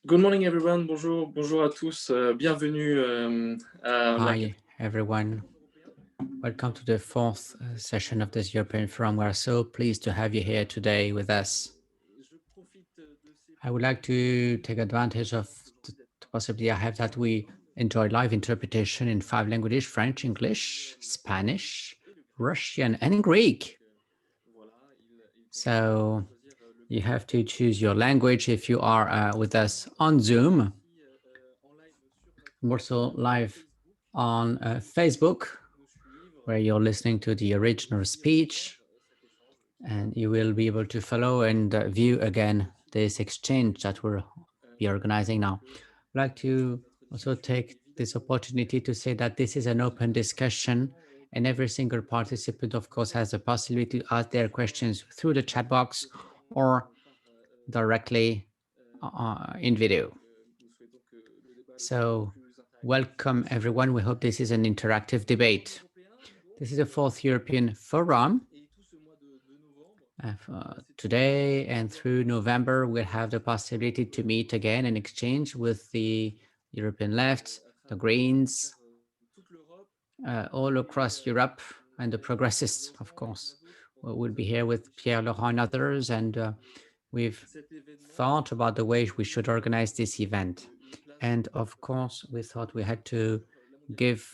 Good morning, everyone. Bonjour, bonjour à tous. Bienvenue à la Hi, everyone. Welcome to the fourth session of this European Forum. We are so pleased to have you here today with us. I would like to take advantage of the possibility I have that we enjoy live interpretation in 5 languages: French, English, Spanish, Russian, and Greek. So you have to choose your language if you are with us on Zoom. I'm also live on Facebook, where you're listening to the original speech, and you will be able to follow and view again this exchange that we'll be organizing now. I'd like to also take this opportunity to say that this is an open discussion, and every single participant, of course, has the possibility to ask their questions through the chat box or directly in video. So welcome, everyone. We hope this is an interactive debate. This is the fourth European Forum. Today and through November, we'll have the possibility to meet again and exchange with the European left, the Greens, all across Europe, and the progressists, of course. We'll be here with Pierre Laurent and others, and we've thought about the way we should organize this event. And of course, we thought we had to give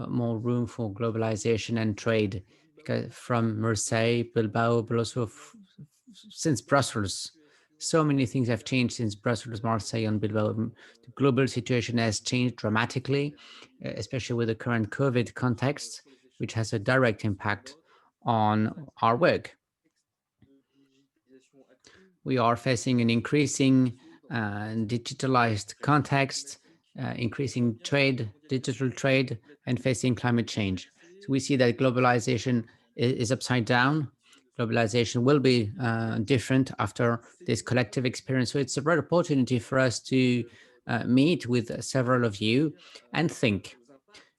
more room for globalization and trade, because from Marseille, Bilbao, but also since Brussels, so many things have changed since Brussels, Marseille, and Bilbao. The global situation has changed dramatically, especially with the current COVID context, which has a direct impact on our work. We are facing an increasing digitalized context, increasing trade, digital trade, and facing climate change. So we see that globalization is upside down. Globalization will be different after this collective experience. So it's a great opportunity for us to meet with several of you and think.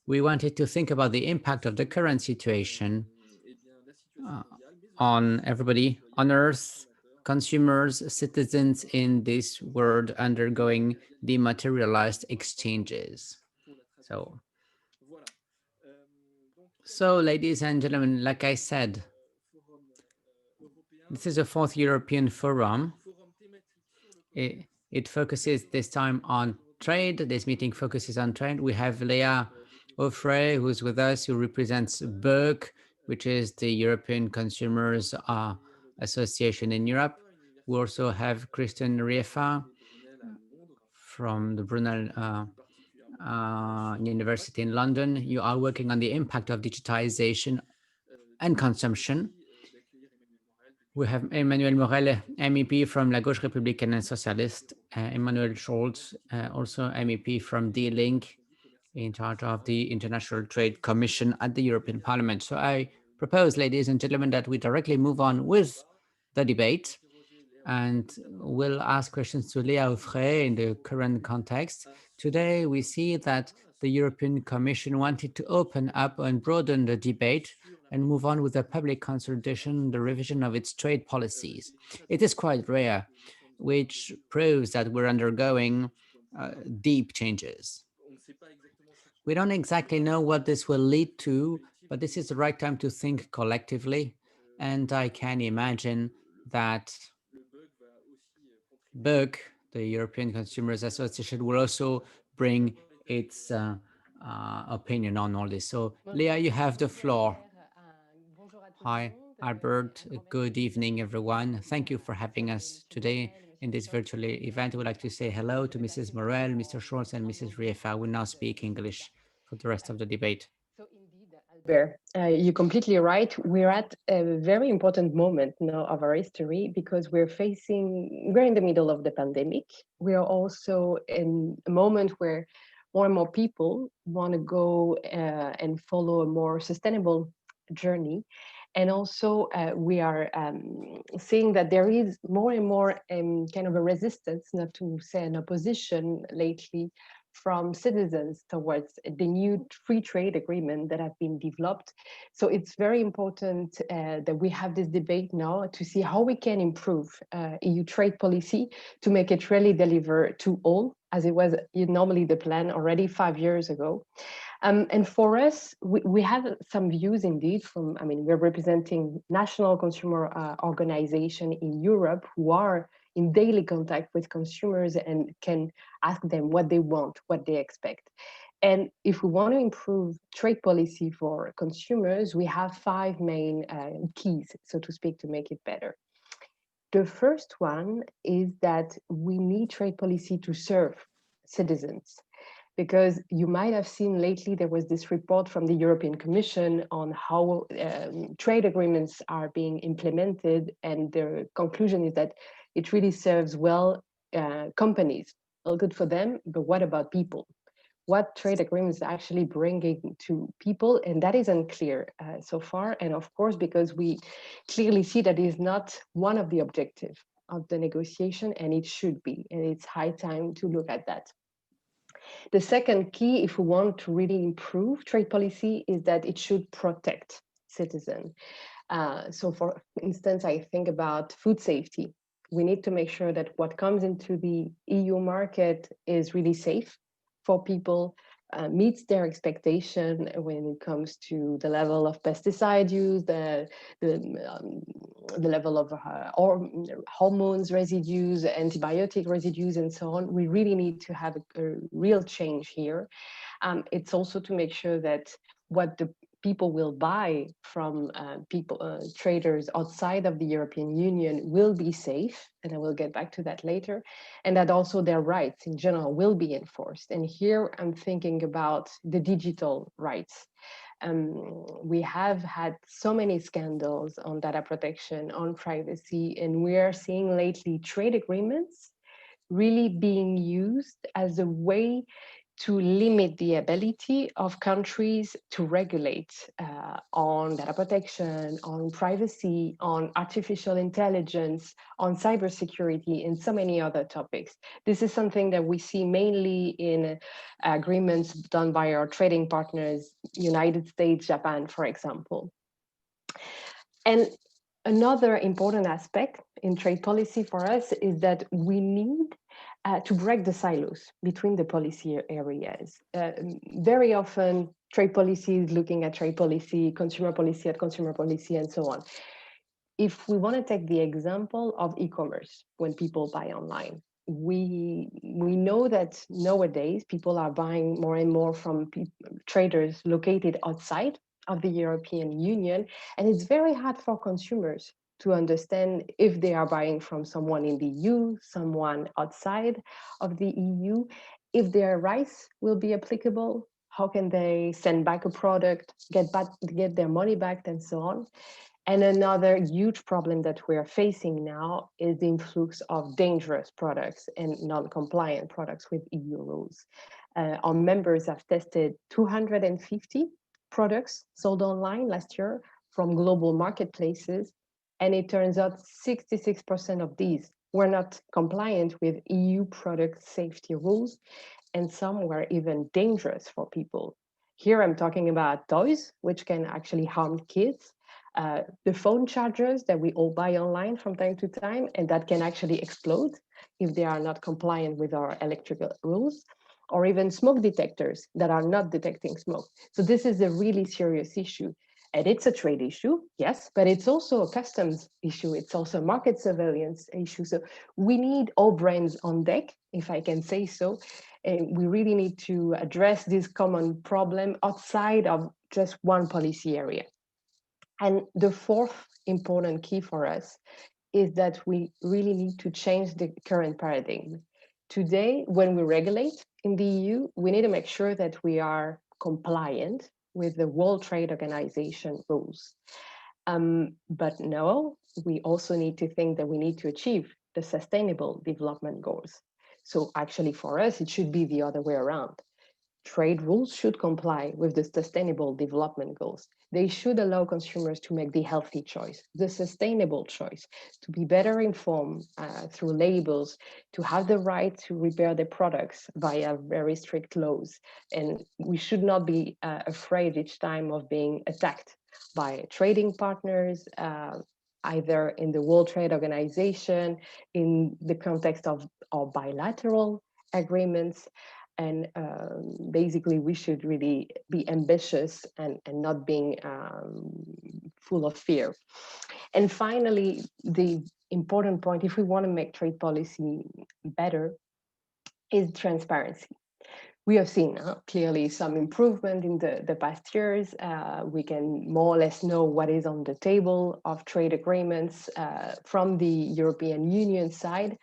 We wanted to think about the impact of the current situation on everybody on Earth, consumers, citizens in this world undergoing dematerialized exchanges. So, ladies and gentlemen, like I said, this is a fourth European Forum. It focuses this time on trade. This meeting focuses on trade. We have Leah Offray, who's with us, who represents BERC, which is the European Consumers Association in Europe. We also have Kristen Riefa from the Brunel University in London. You are working on the impact of digitization and consumption. We have Emmanuel Morel, MEP from La Gauche Républicaine et Socialiste, Emmanuel Scholz, also MEP from D-Link, in charge of the International Trade Commission at the European Parliament. So I propose, ladies and gentlemen, that we directly move on with the debate, and we'll ask questions to Léa Offray in the current context. Today, we see that the European Commission wanted to open up and broaden the debate and move on with a public consultation, the revision of its trade policies. It is quite rare, which proves that we're undergoing deep changes. We don't exactly know what this will lead to, but this is the right time to think collectively. And I can imagine that BERC, the European Consumers Association, will also bring its opinion on all this. So, Leah, you have the floor. Hi, Albert. Good evening, everyone. Thank you for having us today in this virtual event. I would like to say hello to Mrs. Morel, Mr. Schwartz, and Mrs. Riefa. I will now speak English for the rest of the debate. So indeed, Albert, you're completely right. We're at a very important moment now of our history because we're in the middle of the pandemic. We are also in a moment where more and more people want to go and follow a more sustainable journey. And also we are seeing that there is more and more kind of a resistance, not to say an opposition lately, from citizens towards the new free trade agreement that have been developed. So it's very important that we have this debate now to see how we can improve EU trade policy to make it really deliver to all, as it was normally the plan already 5 years ago. And for us, we have some views indeed from, I mean, we're representing national consumer organization in Europe who are in daily contact with consumers and can ask them what they want, what they expect. And if we want to improve trade policy for consumers, we have 5 main keys, so to speak, to make it better. The first one is that we need trade policy to serve citizens, because you might have seen lately there was this report from the European Commission on how trade agreements are being implemented, and the conclusion is that it really serves well companies, well, good for them, but what about people? What trade agreements are actually bringing to people? And that is unclear so far. And of course, because we clearly see that is not one of the objectives of the negotiation, and it should be, and it's high time to look at that. The second key, if we want to really improve trade policy, is that it should protect citizens. So for instance, I think about food safety. We need to make sure that what comes into the EU market is really safe for people, meets their expectation when it comes to the level of pesticide use, the level of hormones residues, antibiotic residues, and so on. We really need to have a real change here. It's also to make sure that what the people will buy from traders outside of the European Union will be safe, and I will get back to that later, and that also their rights in general will be enforced. And here I'm thinking about the digital rights. We have had so many scandals on data protection, on privacy, and we are seeing lately trade agreements really being used as a way to limit the ability of countries to regulate on data protection, on privacy, on artificial intelligence, on cybersecurity, and so many other topics. This is something that we see mainly in agreements done by our trading partners, United States, Japan, for example. And another important aspect in trade policy for us is that we need to break the silos between the policy areas. Very often, trade policy is looking at trade policy, consumer policy at consumer policy, and so on. If we want to take the example of e-commerce, when people buy online, we know that nowadays people are buying more and more from traders located outside of the European Union, and it's very hard for consumers to understand if they are buying from someone in the EU, someone outside of the EU, if their rights will be applicable, how can they send back a product, get their money back, and so on. And another huge problem that we are facing now is the influx of dangerous products and non-compliant products with EU rules. Our members have tested 250 products sold online last year from global marketplaces, and it turns out 66% of these were not compliant with EU product safety rules, and some were even dangerous for people. Here I'm talking about toys, which can actually harm kids, the phone chargers that we all buy online from time to time, and that can actually explode if they are not compliant with our electrical rules, or even smoke detectors that are not detecting smoke. So this is a really serious issue. And it's a trade issue, yes, but it's also a customs issue. It's also a market surveillance issue. So we need all brains on deck, if I can say so. And we really need to address this common problem outside of just one policy area. And the fourth important key for us is that we really need to change the current paradigm. Today, when we regulate in the EU, we need to make sure that we are compliant with the World Trade Organization rules. But no, we also need to think that we need to achieve the Sustainable Development Goals. So actually for us, it should be the other way around. trade rules should comply with the Sustainable Development Goals. They should allow consumers to make the healthy choice, the sustainable choice, to be better informed through labels, to have the right to repair their products via very strict laws. And we should not be afraid each time of being attacked by trading partners, either in the World Trade Organization, in the context of bilateral agreements. And basically, we should really be ambitious and not being full of fear. And finally, the important point, if we want to make trade policy better, is transparency. We have seen clearly some improvement in the past years. We can more or less know what is on the table of trade agreements from the European Union side,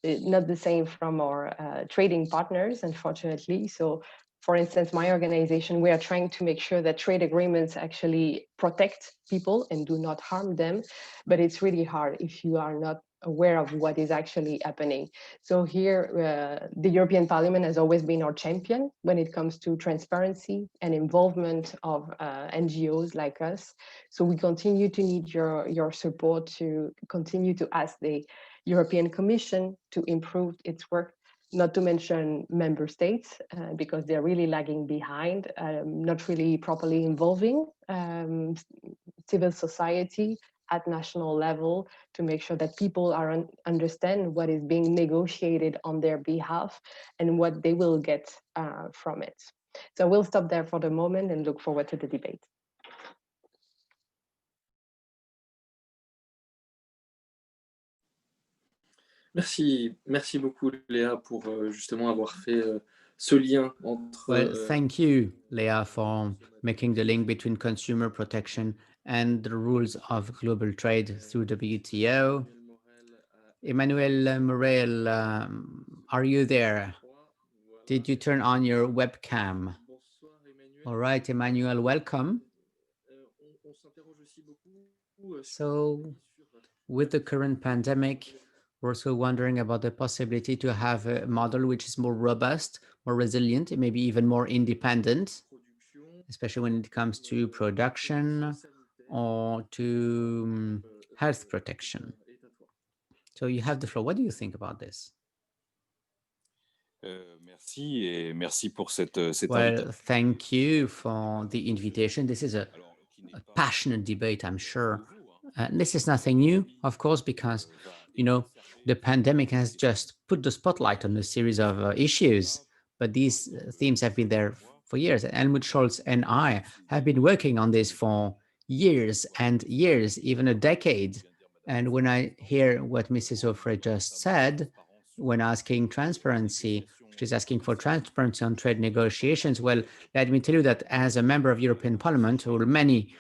not the same from our trading partners, unfortunately. So, for instance, my organization, we are trying to make sure that trade agreements actually protect people and do not harm them. But it's really hard if you are not aware of what is actually happening. So here, the European Parliament has always been our champion when it comes to transparency and involvement of NGOs like us. So we continue to need your support to continue to ask the European Commission to improve its work, not to mention member states, because they're really lagging behind, not really properly involving civil society at national level to make sure that people are understand what is being negotiated on their behalf and what they will get from it. So we'll stop there for the moment and look forward to the debate. Merci beaucoup Léa pour justement avoir fait ce lien entre. Well, thank you, Leah, for making the link between consumer protection and the rules of global trade through the WTO. Emmanuel Morel, are you there? Did you turn on your webcam? All right, Emmanuel, welcome. So, with the current pandemic, we're also wondering about the possibility to have a model which is more robust, more resilient, and maybe even more independent, especially when it comes to production or to health protection. So you have the floor. What do you think about this? Well, thank you for the invitation. This is a passionate debate, I'm sure. This is nothing new, of course, because, the pandemic has just put the spotlight on a series of issues, but these themes have been there for years. Helmut Scholz and I have been working on this for years and years, even a decade. And when I hear what Mrs. Offray just said, when asking transparency, she's asking for transparency on trade negotiations. Well, let me tell you that as a member of European Parliament, or many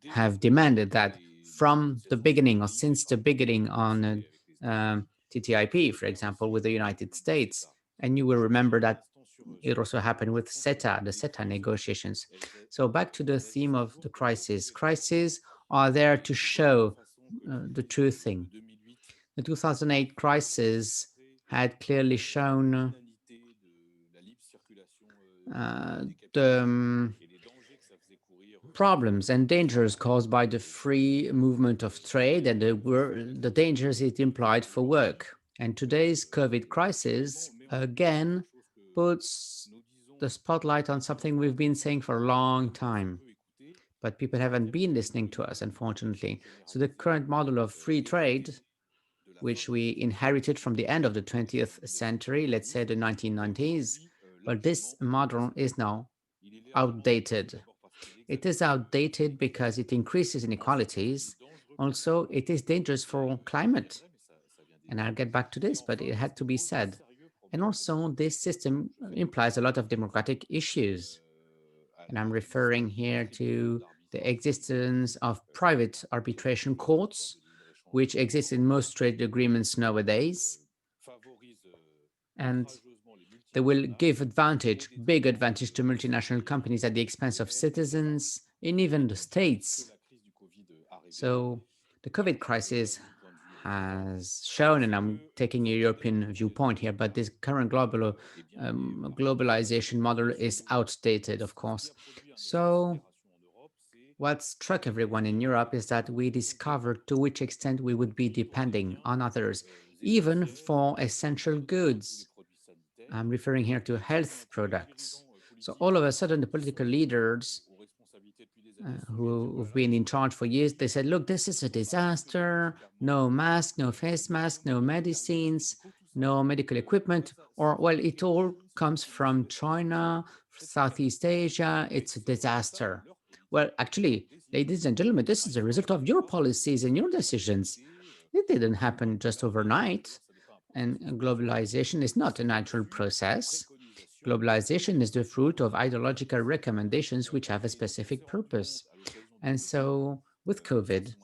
have demanded that from the beginning or since the beginning on TTIP, for example, with the United States. And you will remember that it also happened with CETA, the CETA negotiations. So back to the theme of the crisis. Crises are there to show the true thing. The 2008 crisis had clearly shown the problems and dangers caused by the free movement of trade and the dangers it implied for work. And today's COVID crisis, again, puts the spotlight on something we've been saying for a long time. But people haven't been listening to us, unfortunately. So the current model of free trade, which we inherited from the end of the 20th century, let's say the 1990s, well, this model is now outdated. It is outdated because it increases inequalities. Also, it is dangerous for climate. And I'll get back to this, but it had to be said. And also, this system implies a lot of democratic issues. And I'm referring here to the existence of private arbitration courts, which exist in most trade agreements nowadays. And they will give big advantage to multinational companies at the expense of citizens and even the states. So the COVID crisis has shown, and I'm taking a European viewpoint here, but this current globalization model is outdated, of course. So what struck everyone in Europe is that we discovered to which extent we would be depending on others, even for essential goods. I'm referring here to health products. So all of a sudden, the political leaders who've been in charge for years, they said, look, this is a disaster, no mask, no face mask, no medicines, no medical equipment, or, well, it all comes from China, Southeast Asia, it's a disaster. Well, actually, ladies and gentlemen, this is a result of your policies and your decisions. It didn't happen just overnight. And globalization is not a natural process. Globalization is the fruit of ideological recommendations which have a specific purpose. And so with COVID,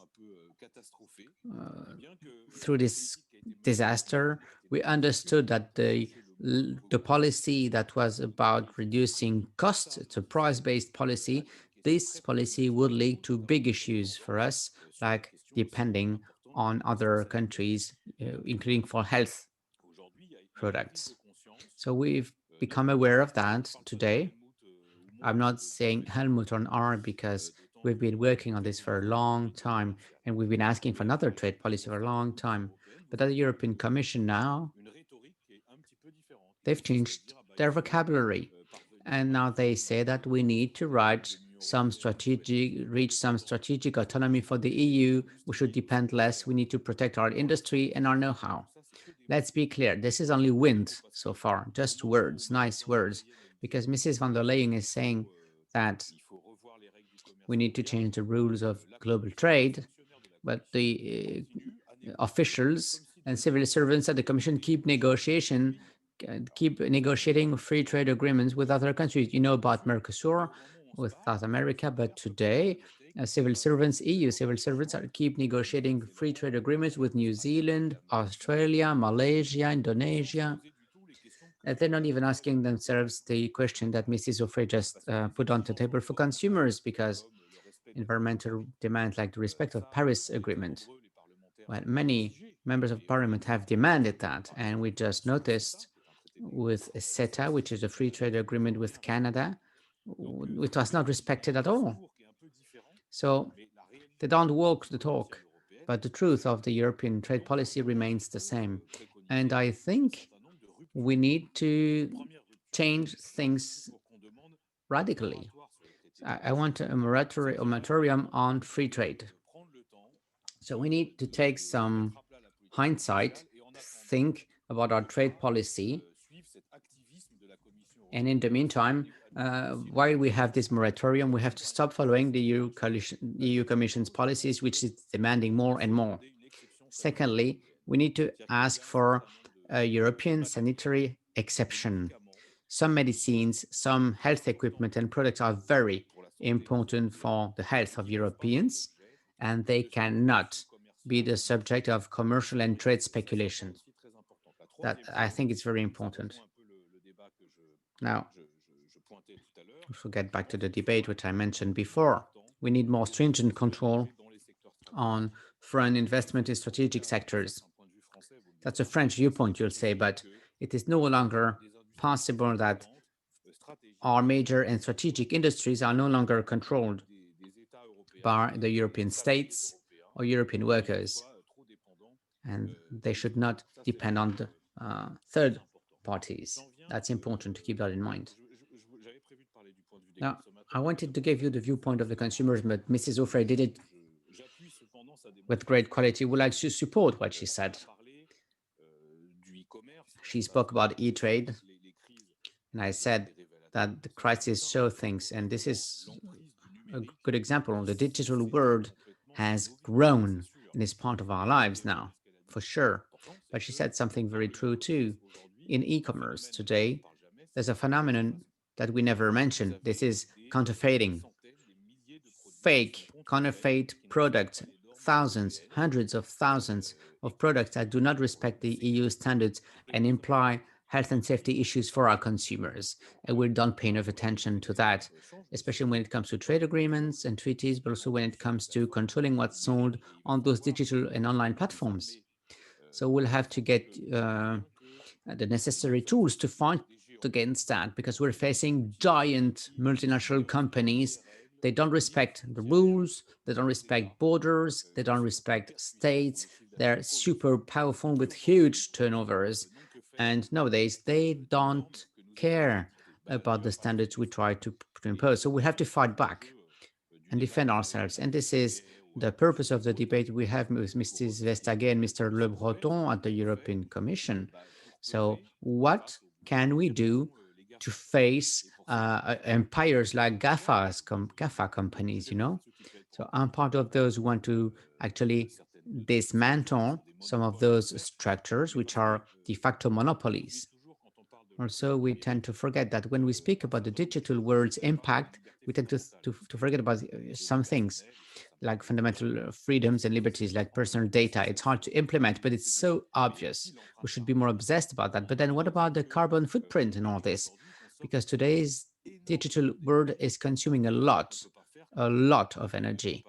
through this disaster, we understood that the policy that was about reducing costs, it's a price-based policy, this policy would lead to big issues for us, like depending on other countries, including for health products. So we've become aware of that today. I'm not saying Helmut on R because we've been working on this for a long time and we've been asking for another trade policy for a long time. But at the European Commission now, they've changed their vocabulary. And now they say that we need to reach some strategic autonomy for the EU. We should depend less. We need to protect our industry and our know-how. Let's be clear, this is only wind so far, just words, nice words, because Mrs. von der Leyen is saying that we need to change the rules of global trade, but the officials and civil servants at the Commission keep negotiating free trade agreements with other countries. You know about Mercosur with South America, but today civil servants, EU civil servants, keep negotiating free trade agreements with New Zealand, Australia, Malaysia, Indonesia. They're not even asking themselves the question that Mrs. Offray just put on the table for consumers, because environmental demands like the respect of Paris Agreement. Well, many members of parliament have demanded that, and we just noticed with CETA, which is a free trade agreement with Canada, it was not respected at all. So they don't walk the talk, but the truth of the European trade policy remains the same. And I think we need to change things radically. I want a moratorium on free trade. So we need to take some hindsight, think about our trade policy. And in the meantime, while we have this moratorium, we have to stop following the EU Commission's policies, which is demanding more and more. Secondly, we need to ask for a European sanitary exception. Some medicines, some health equipment and products are very important for the health of Europeans, and they cannot be the subject of commercial and trade speculation. That, I think, is very important. Now, we'll get back to the debate which I mentioned before. We need more stringent control on foreign investment in strategic sectors. That's a French viewpoint, you'll say, but it is no longer possible that our major and strategic industries are no longer controlled by the European states or European workers, and they should not depend on the third parties. That's important to keep that in mind. Now, I wanted to give you the viewpoint of the consumers, but Mrs. Offray did it with great quality. Would like to support what she said. She spoke about e-trade, and I said that the crisis shows things, and this is a good example. The digital world has grown and is part of our lives now, for sure. But she said something very true too. In e-commerce today, there's a phenomenon that we never mentioned. This is counterfeiting. Fake, counterfeit products, thousands, hundreds of thousands of products that do not respect the EU standards and imply health and safety issues for our consumers. And we don't pay enough attention to that, especially when it comes to trade agreements and treaties, but also when it comes to controlling what's sold on those digital and online platforms. So we'll have to get the necessary tools to fight against that, because we're facing giant multinational companies. They don't respect the rules, they don't respect borders, they don't respect states. They're super powerful with huge turnovers. And nowadays, they don't care about the standards we try to impose. So we have to fight back and defend ourselves. And this is the purpose of the debate we have with Mrs. Vestager and Mr. Le Breton at the European Commission. So what can we do to face empires like GAFA companies, you know? So I'm part of those who want to actually dismantle some of those structures which are de facto monopolies. Also, we tend to forget that when we speak about the digital world's impact, we tend to forget about some things like fundamental freedoms and liberties, like personal data. It's hard to implement, but it's so obvious. We should be more obsessed about that. But then what about the carbon footprint in all this? Because today's digital world is consuming a lot of energy,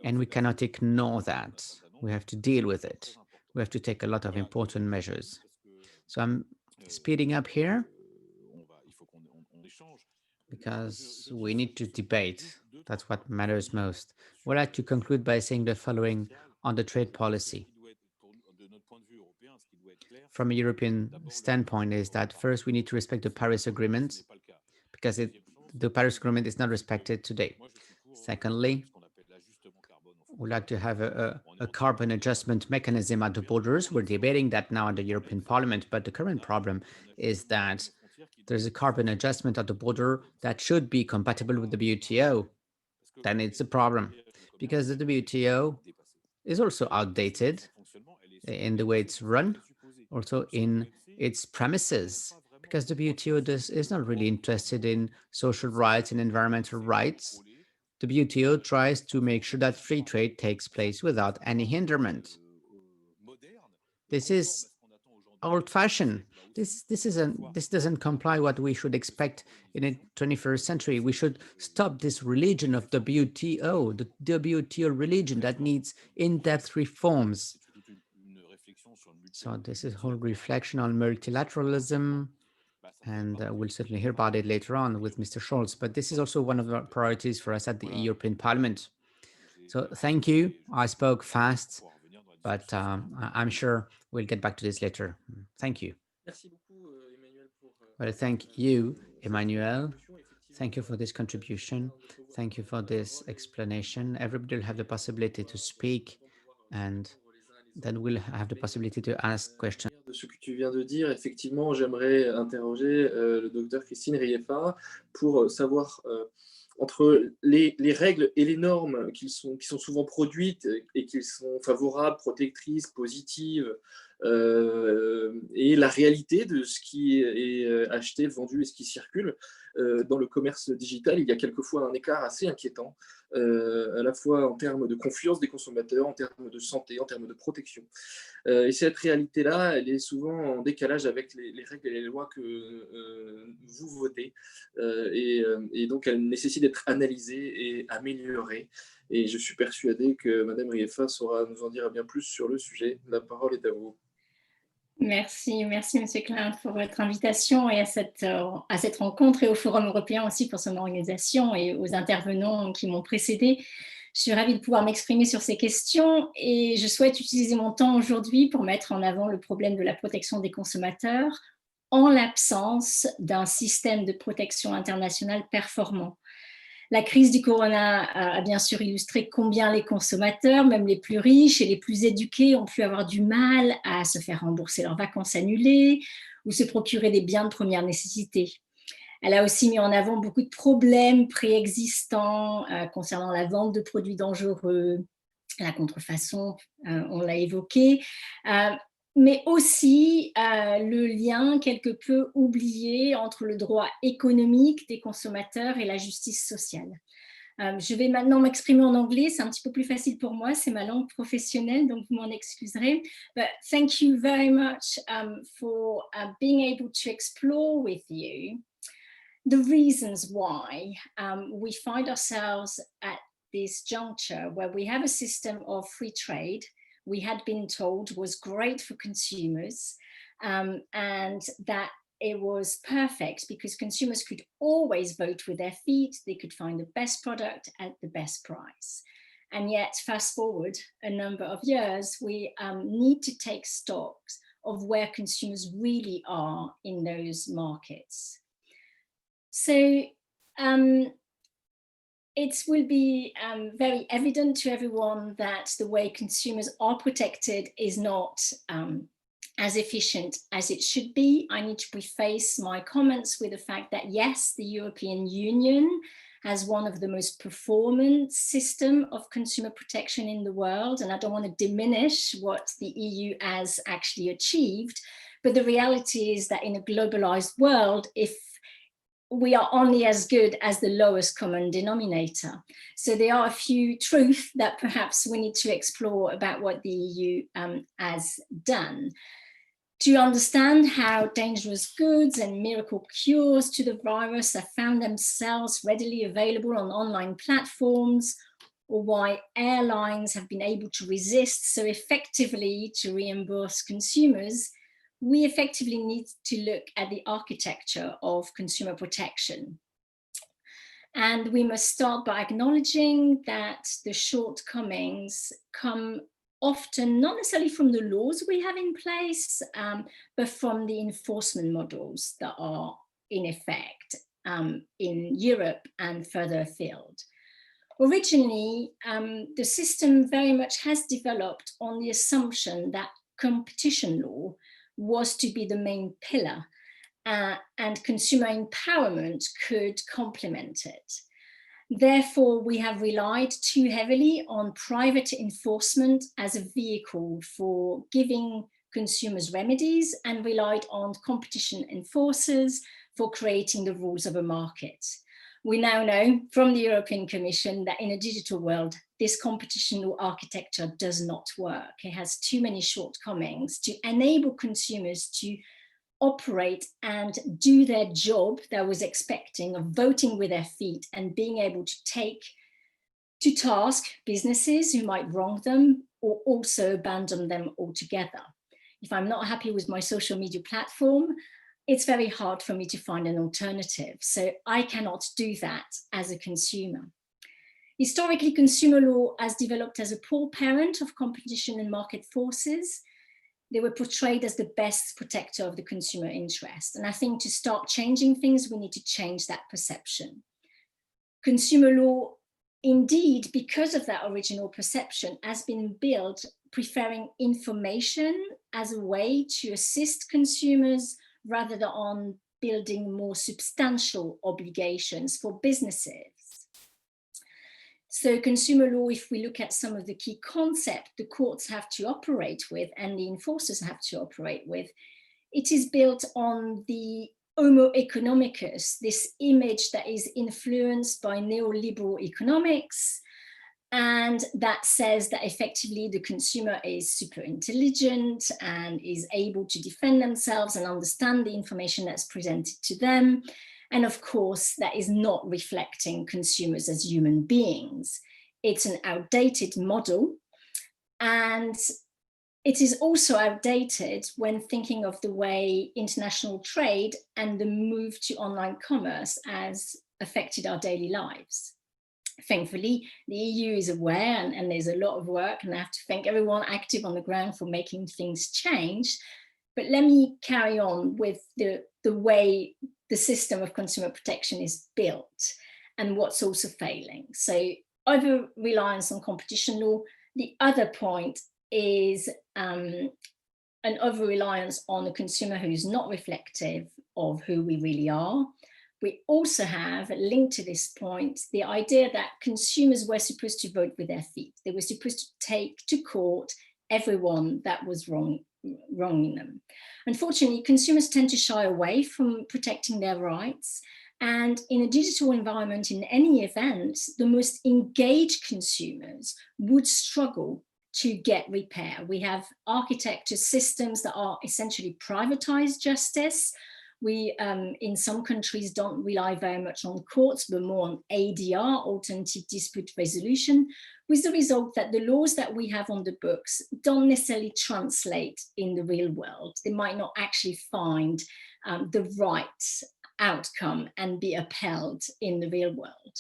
and we cannot ignore that. We have to deal with it. We have to take a lot of important measures. So I'm speeding up here because we need to debate. That's what matters most. I'd like to conclude by saying the following on the trade policy. From a European standpoint is that first we need to respect the Paris Agreement, because the Paris Agreement is not respected today. Secondly, we'd like to have a carbon adjustment mechanism at the borders. We're debating that now in the European Parliament, but the current problem is that there's a carbon adjustment at the border that should be compatible with the WTO. Then it's a problem, because the WTO is also outdated in the way it's run, also in its premises, because the WTO is not really interested in social rights and environmental rights. The WTO tries to make sure that free trade takes place without any hindrance. This is old-fashioned. This doesn't comply what we should expect in the 21st century. We should stop this religion of the WTO, the WTO religion that needs in-depth reforms. So this is a whole reflection on multilateralism, and we'll certainly hear about it later on with Mr. Scholz. But this is also one of the priorities for us at the European Parliament. So thank you. I spoke fast, but I'm sure we'll get back to this later. Thank you. Well, thank you, Emmanuel. Thank you for this contribution. Thank you for this explanation. Everybody will have the possibility to speak, and then we'll have the possibility to ask questions. De ce que tu viens de dire, effectivement, j'aimerais interroger le docteur Christine Riefa pour savoir entre les règles et les normes qui sont souvent produites et qui sont favorables, protectrices, positives, et la réalité de ce qui est acheté, vendu et ce qui circule. Dans le commerce digital, il y a quelquefois un écart assez inquiétant, à la fois en termes de confiance des consommateurs, en termes de santé, en termes de protection. Et cette réalité-là, elle est souvent en décalage avec les règles et les lois que vous votez. Et donc, elle nécessite d'être analysée et améliorée. Et je suis persuadé que Madame Riefa saura nous en dire bien plus sur le sujet. La parole est à vous. Merci Monsieur Klein pour votre invitation et à cette rencontre, et au Forum européen aussi pour son organisation, et aux intervenants qui m'ont précédé. Je suis ravie de pouvoir m'exprimer sur ces questions, et je souhaite utiliser mon temps aujourd'hui pour mettre en avant le problème de la protection des consommateurs en l'absence d'un système de protection internationale performant. La crise du corona a bien sûr illustré combien les consommateurs, même les plus riches et les plus éduqués, ont pu avoir du mal à se faire rembourser leurs vacances annulées ou se procurer des biens de première nécessité. Elle a aussi mis en avant beaucoup de problèmes préexistants concernant la vente de produits dangereux, la contrefaçon, on l'a évoqué, mais aussi le lien quelque peu oublié entre le droit économique des consommateurs et la justice sociale. Je vais maintenant m'exprimer en anglais, c'est un petit peu plus facile pour moi, c'est ma langue professionnelle, donc vous m'en excuserez. But thank you very much for being able to explore with you the reasons why we find ourselves at this juncture where we have a system of free trade we had been told was great for consumers, and that it was perfect because consumers could always vote with their feet. They could find the best product at the best price. And yet, fast forward a number of years, we need to take stock of where consumers really are in those markets. So it will be very evident to everyone that the way consumers are protected is not as efficient as it should be. I need to preface my comments with the fact that yes, the European Union has one of the most performant system of consumer protection in the world, and I don't want to diminish what the EU has actually achieved, but the reality is that in a globalized world, if we are only as good as the lowest common denominator. So there are a few truths that perhaps we need to explore about what the EU has done. To understand how dangerous goods and miracle cures to the virus have found themselves readily available on online platforms, or why airlines have been able to resist so effectively to reimburse consumers, we effectively need to look at the architecture of consumer protection. And we must start by acknowledging that the shortcomings come often not necessarily from the laws we have in place, but from the enforcement models that are in effect in Europe and further afield. Originally, the system very much has developed on the assumption that competition law was to be the main pillar, and consumer empowerment could complement it. Therefore, we have relied too heavily on private enforcement as a vehicle for giving consumers remedies, and relied on competition enforcers for creating the rules of a market. We now know from the European Commission that in a digital world, this competition law architecture does not work. It has too many shortcomings to enable consumers to operate and do their job that was expecting of voting with their feet and being able to take to task businesses who might wrong them or also abandon them altogether. If I'm not happy with my social media platform, it's very hard for me to find an alternative. So I cannot do that as a consumer. Historically, consumer law has developed as a poor parent of competition and market forces. They were portrayed as the best protector of the consumer interest. And I think to start changing things, we need to change that perception. Consumer law, indeed, because of that original perception, has been built preferring information as a way to assist consumers rather than on building more substantial obligations for businesses. So consumer law, if we look at some of the key concepts the courts have to operate with and the enforcers have to operate with, it is built on the homo economicus, this image that is influenced by neoliberal economics, and that says that effectively the consumer is super intelligent and is able to defend themselves and understand the information that's presented to them. And of course, that is not reflecting consumers as human beings. It's an outdated model. And it is also outdated when thinking of the way international trade and the move to online commerce has affected our daily lives. Thankfully, the EU is aware and there's a lot of work, and I have to thank everyone active on the ground for making things change. But let me carry on with the way the system of consumer protection is built and what's also failing. So over-reliance on competition law. The other point is an over-reliance on a consumer who is not reflective of who we really are. We also have, linked to this point, the idea that consumers were supposed to vote with their feet. They were supposed to take to court everyone that was wronging them. Unfortunately, consumers tend to shy away from protecting their rights. And in a digital environment, in any event, the most engaged consumers would struggle to get repair. We have architecture systems that are essentially privatized justice, We, in some countries, don't rely very much on courts, but more on ADR, alternative dispute resolution, with the result that the laws that we have on the books don't necessarily translate in the real world. They might not actually find the right outcome and be upheld in the real world.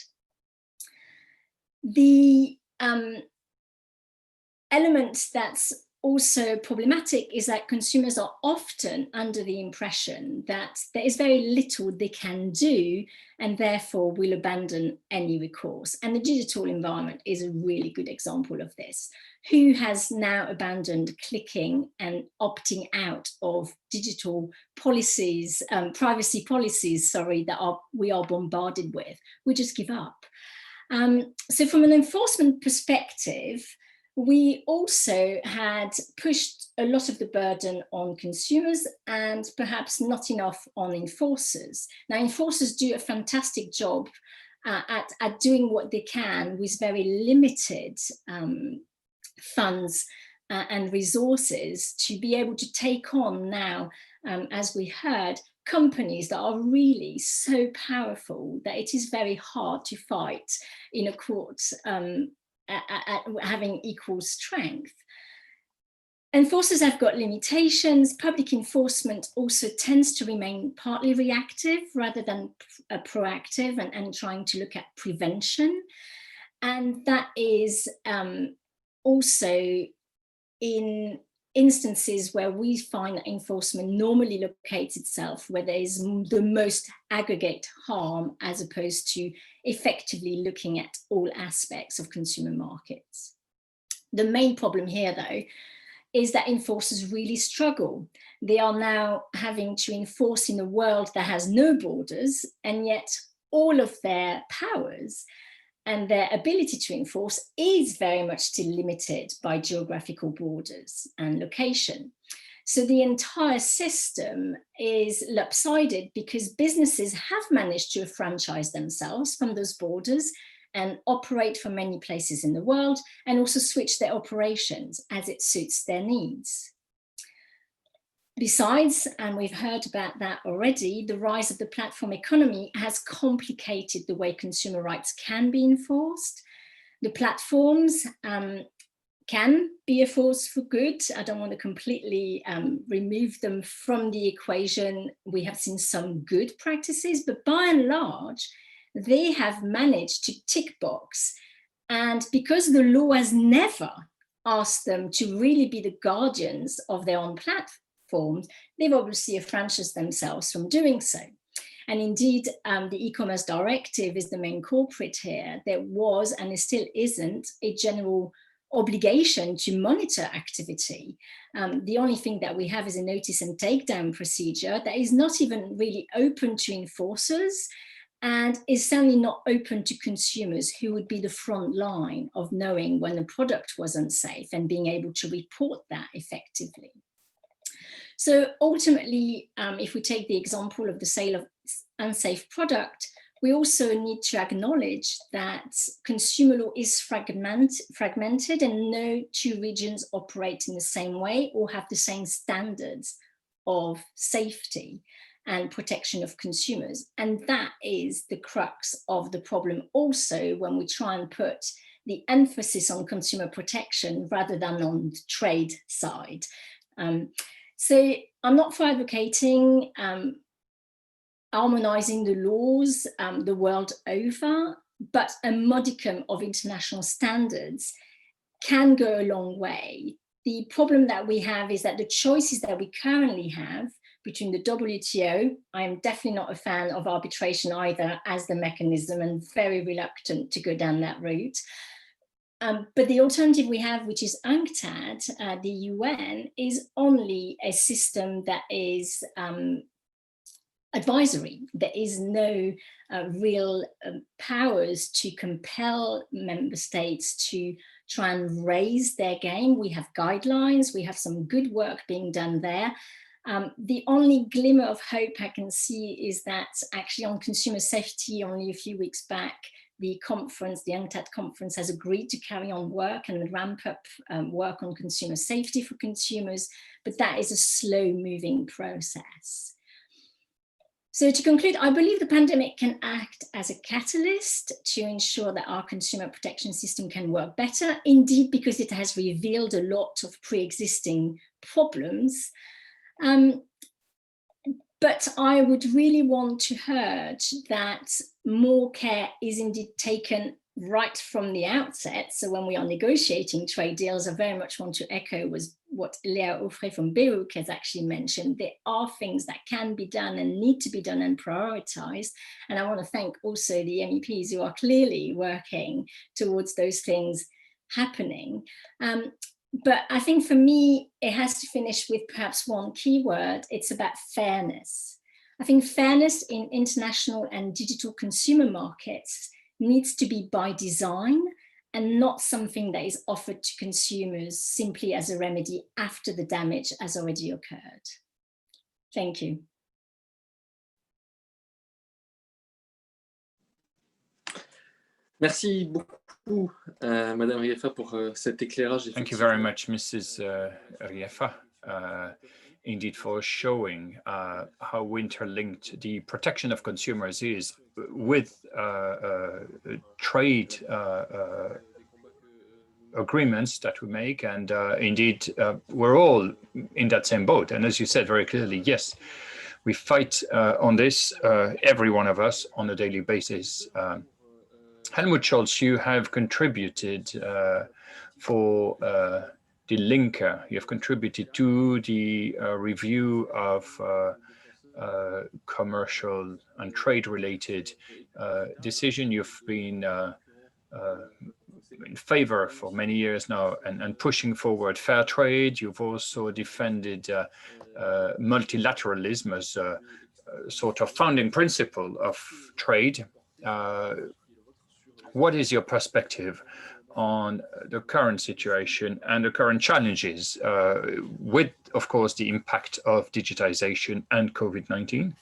The element that's also problematic is that consumers are often under the impression that there is very little they can do and therefore will abandon any recourse. And the digital environment is a really good example of this. Who has now abandoned clicking and opting out of digital policies, privacy policies, sorry, that we are bombarded with? We just give up. So from an enforcement perspective, we also had pushed a lot of the burden on consumers and perhaps not enough on enforcers. Now, enforcers do a fantastic job at doing what they can with very limited funds and resources to be able to take on now, as we heard, companies that are really so powerful that it is very hard to fight in a court at having equal strength. Enforcers have got limitations. Public enforcement also tends to remain partly reactive rather than proactive and trying to look at prevention. And that is also in instances where we find that enforcement normally locates itself where there is the most aggregate harm, as opposed to effectively looking at all aspects of consumer markets. The main problem here, though, is that enforcers really struggle. They are now having to enforce in a world that has no borders, and yet all of their powers and their ability to enforce is very much still limited by geographical borders and location. So the entire system is lopsided because businesses have managed to franchise themselves from those borders and operate from many places in the world, and also switch their operations as it suits their needs. Besides, and we've heard about that already, the rise of the platform economy has complicated the way consumer rights can be enforced. The platforms can be a force for good. I don't want to completely remove them from the equation. We have seen some good practices, but by and large, they have managed to tick box. And because the law has never asked them to really be the guardians of their own platforms, they've obviously affranchised themselves from doing so. And indeed, the e-commerce directive is the main culprit here. There was, and it still isn't, a general obligation to monitor activity. The only thing that we have is a notice and takedown procedure that is not even really open to enforcers, and is certainly not open to consumers, who would be the front line of knowing when a product was unsafe and being able to report that effectively. So ultimately, if we take the example of the sale of unsafe product, we also need to acknowledge that consumer law is fragmented and no two regions operate in the same way or have the same standards of safety and protection of consumers. And that is the crux of the problem also, when we try and put the emphasis on consumer protection rather than on the trade side. So I'm not for advocating harmonizing the laws the world over, but a modicum of international standards can go a long way. The problem that we have is that the choices that we currently have between the WTO, I am definitely not a fan of arbitration either as the mechanism, and very reluctant to go down that route. But the alternative we have, which is UNCTAD, the UN, is only a system that is advisory. There is no real powers to compel member states to try and raise their game. We have guidelines, we have some good work being done there. The only glimmer of hope I can see is that actually on consumer safety, only a few weeks back, the conference, the UNCTAD conference, has agreed to carry on work and ramp up work on consumer safety for consumers, but that is a slow moving process. So to conclude, I believe the pandemic can act as a catalyst to ensure that our consumer protection system can work better, indeed, because it has revealed a lot of pre-existing problems. But I would really want to urge that more care is indeed taken right from the outset. So when we are negotiating trade deals, I very much want to echo what Léa Offray from BEUC has actually mentioned. There are things that can be done and need to be done and prioritized. And I want to thank also the MEPs who are clearly working towards those things happening. But I think for me, it has to finish with perhaps one key word. It's about fairness. I think fairness in international and digital consumer markets needs to be by design and not something that is offered to consumers simply as a remedy after the damage has already occurred. Thank you. Merci beaucoup, Madame Riefa, pour cet éclairage. Thank you very much, Mrs. Riefa, indeed, for showing how interlinked the protection of consumers is with trade agreements that we make. And indeed, we're all in that same boat. And as you said very clearly, yes, we fight on this, every one of us, on a daily basis. Helmut Scholz, you have contributed for the linker. You have contributed to the review of commercial and trade-related decision. You've been in favor for many years now and pushing forward fair trade. You've also defended multilateralism as a sort of founding principle of trade. What is your perspective on the current situation and the current challenges with, of course, the impact of digitization and COVID-19?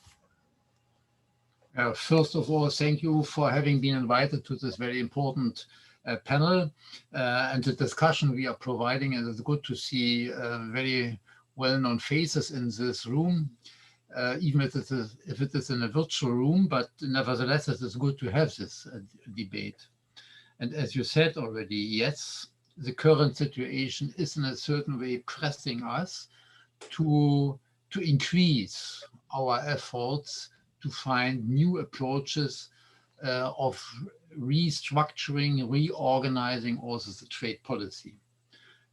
First of all, thank you for having been invited to this very important panel and the discussion we are providing. And it's good to see very well-known faces in this room, even if it is in a virtual room, but nevertheless, it is good to have this debate. And as you said already, yes, the current situation is in a certain way pressing us to increase our efforts to find new approaches of restructuring, reorganizing also the trade policy.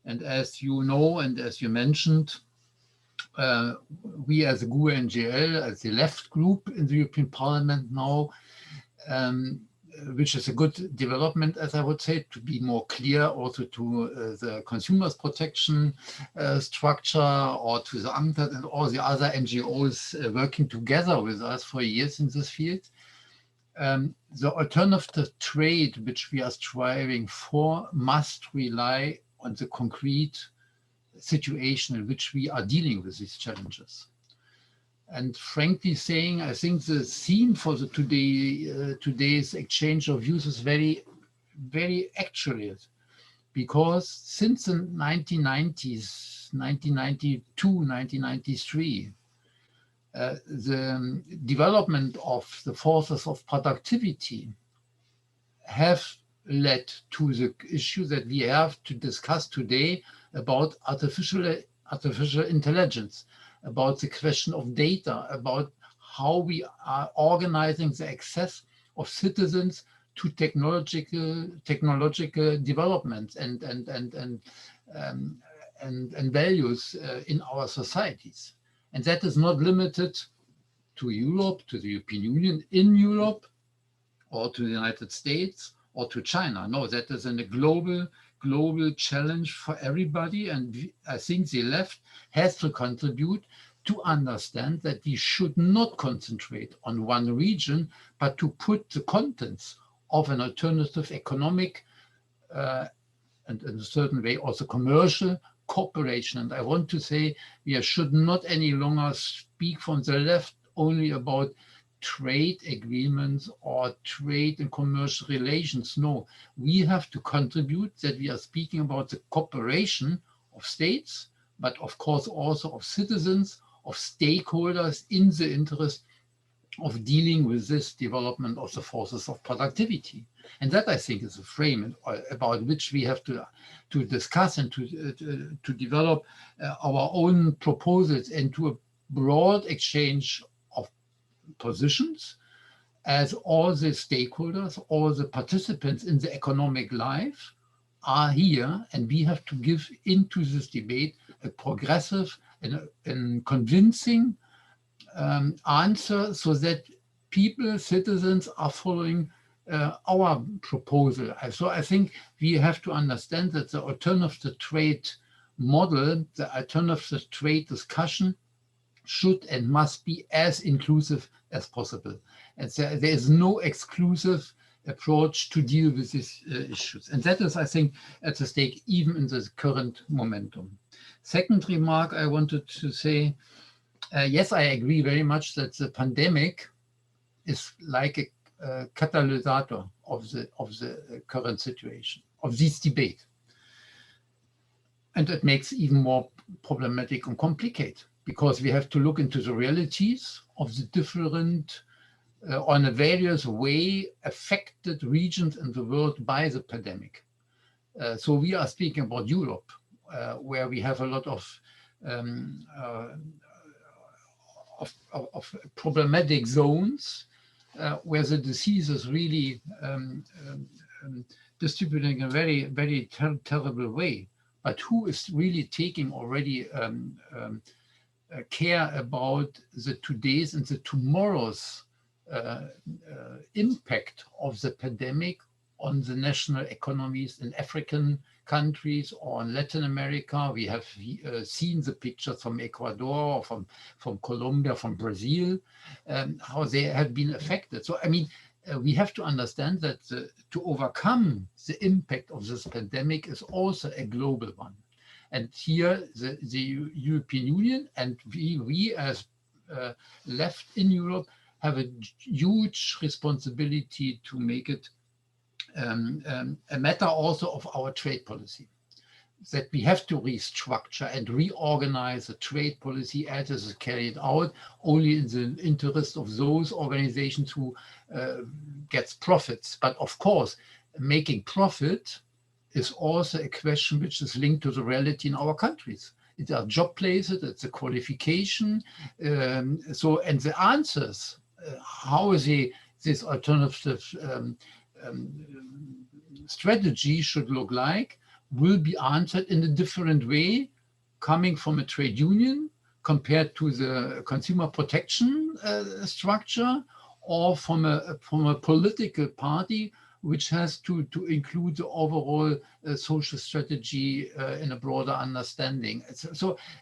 And as you know, and as you mentioned, we as a GUE NGL, as the left group in the European Parliament now, which is a good development, as I would say, to be more clear also to the consumers protection structure or to the UNCTAD and all the other NGOs working together with us for years in this field. The alternative trade which we are striving for must rely on the concrete situation in which we are dealing with these challenges. And frankly saying, I think the theme for the today's exchange of views is very, very accurate, because since the 1990s, 1992, 1993, the development of the forces of productivity have led to the issue that we have to discuss today about artificial intelligence, about the question of data, about how we are organizing the access of citizens to technological developments and values in our societies. And that is not limited to Europe, to the European Union, in Europe, or to the United States, or to China. No, that is a global challenge for everybody. And I think the left has to contribute to understand that we should not concentrate on one region, but to put the contents of an alternative economic and in a certain way also commercial cooperation. And I want to say we should not any longer speak from the left only about trade agreements or trade and commercial relations. No, we have to contribute that we are speaking about the cooperation of states, but of course also of citizens, of stakeholders in the interest of dealing with this development of the forces of productivity. And that, I think, is a frame about which we have to discuss and to develop our own proposals into a broad exchange of positions, as all the stakeholders, all the participants in the economic life are here, and we have to give into this debate a progressive and convincing answer, so that people, citizens, are following our proposal. So I think we have to understand that the alternative trade model, the alternative trade discussion, should and must be as inclusive as possible. And there is no exclusive approach to deal with these issues. And that is, I think, at the stake even in the current momentum. Second remark I wanted to say, yes, I agree very much that the pandemic is like a catalyst of the current situation, of this debate. And it makes it even more problematic and complicated, because we have to look into the realities of the different, on a various way, affected regions in the world by the pandemic. So we are speaking about Europe, where we have a lot of problematic zones, where the disease is really distributing in a very, very terrible way. But who is really taking already care about the today's and the tomorrow's impact of the pandemic on the national economies in African countries or in Latin America? We have seen the pictures from Ecuador, from Colombia, from Brazil, how they have been affected. So, I mean, we have to understand that to overcome the impact of this pandemic is also a global one. And here, the European Union and we as left in Europe have a huge responsibility to make it a matter also of our trade policy, that we have to restructure and reorganize the trade policy as it is carried out only in the interest of those organizations who gets profits. But of course, making profit is also a question which is linked to the reality in our countries. It are job places, it's a qualification. And the answers, how this alternative strategy should look like, will be answered in a different way, coming from a trade union compared to the consumer protection structure, or from a political party which has to include the overall social strategy in a broader understanding.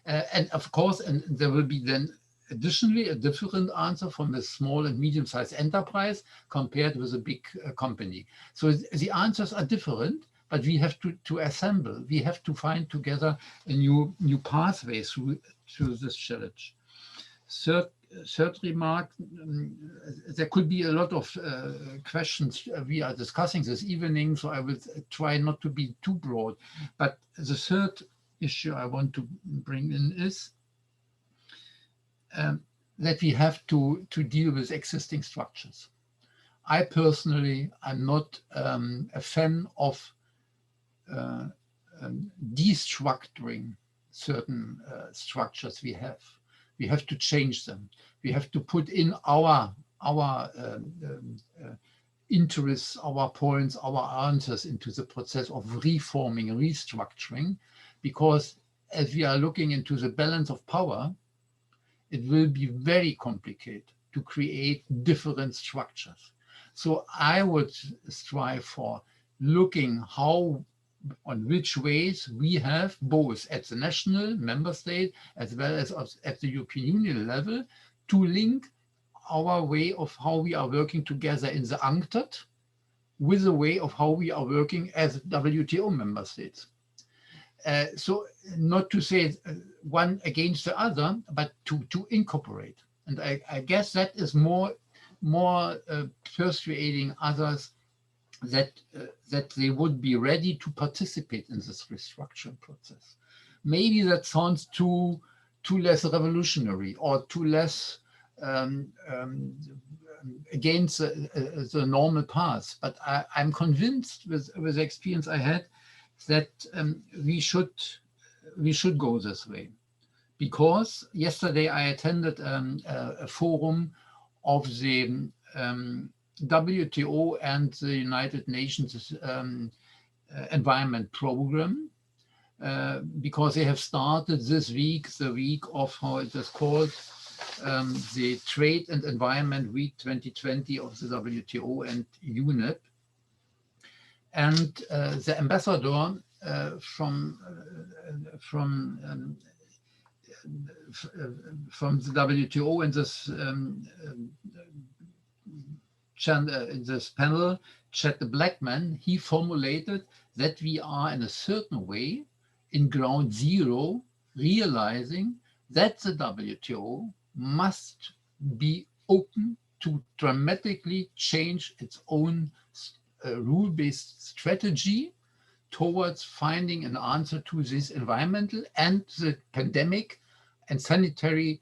And of course, and there will be then additionally a different answer from a small and medium-sized enterprise compared with a big company. So the answers are different, but we have to assemble. We have to find together a new pathway through this challenge. Third remark, there could be a lot of questions we are discussing this evening, so I will try not to be too broad. But the third issue I want to bring in is that we have to deal with existing structures. I personally am not a fan of destructuring certain structures we have. We have to change them. We have to put in our interests, our points, our answers into the process of reforming, restructuring, because as we are looking into the balance of power, it will be very complicated to create different structures. So I would strive for looking on which ways we have, both at the national member state as well as at the European Union level, to link our way of how we are working together in the UNCTAD with the way of how we are working as WTO member states. So not to say one against the other, but to incorporate. And I guess that is more persuading others that they would be ready to participate in this restructuring process. Maybe that sounds too less revolutionary or too less against the normal path. But I'm convinced with the experience I had that we should go this way. Because yesterday I attended a forum of the WTO and the United Nations Environment Program, because they have started this week, the week of, how it is called, the Trade and Environment Week 2020 of the WTO and UNEP. And the ambassador from the WTO in this panel, Chet Blackman, he formulated that we are in a certain way in ground zero, realizing that the WTO must be open to dramatically change its own rule-based strategy towards finding an answer to this environmental and the pandemic and sanitary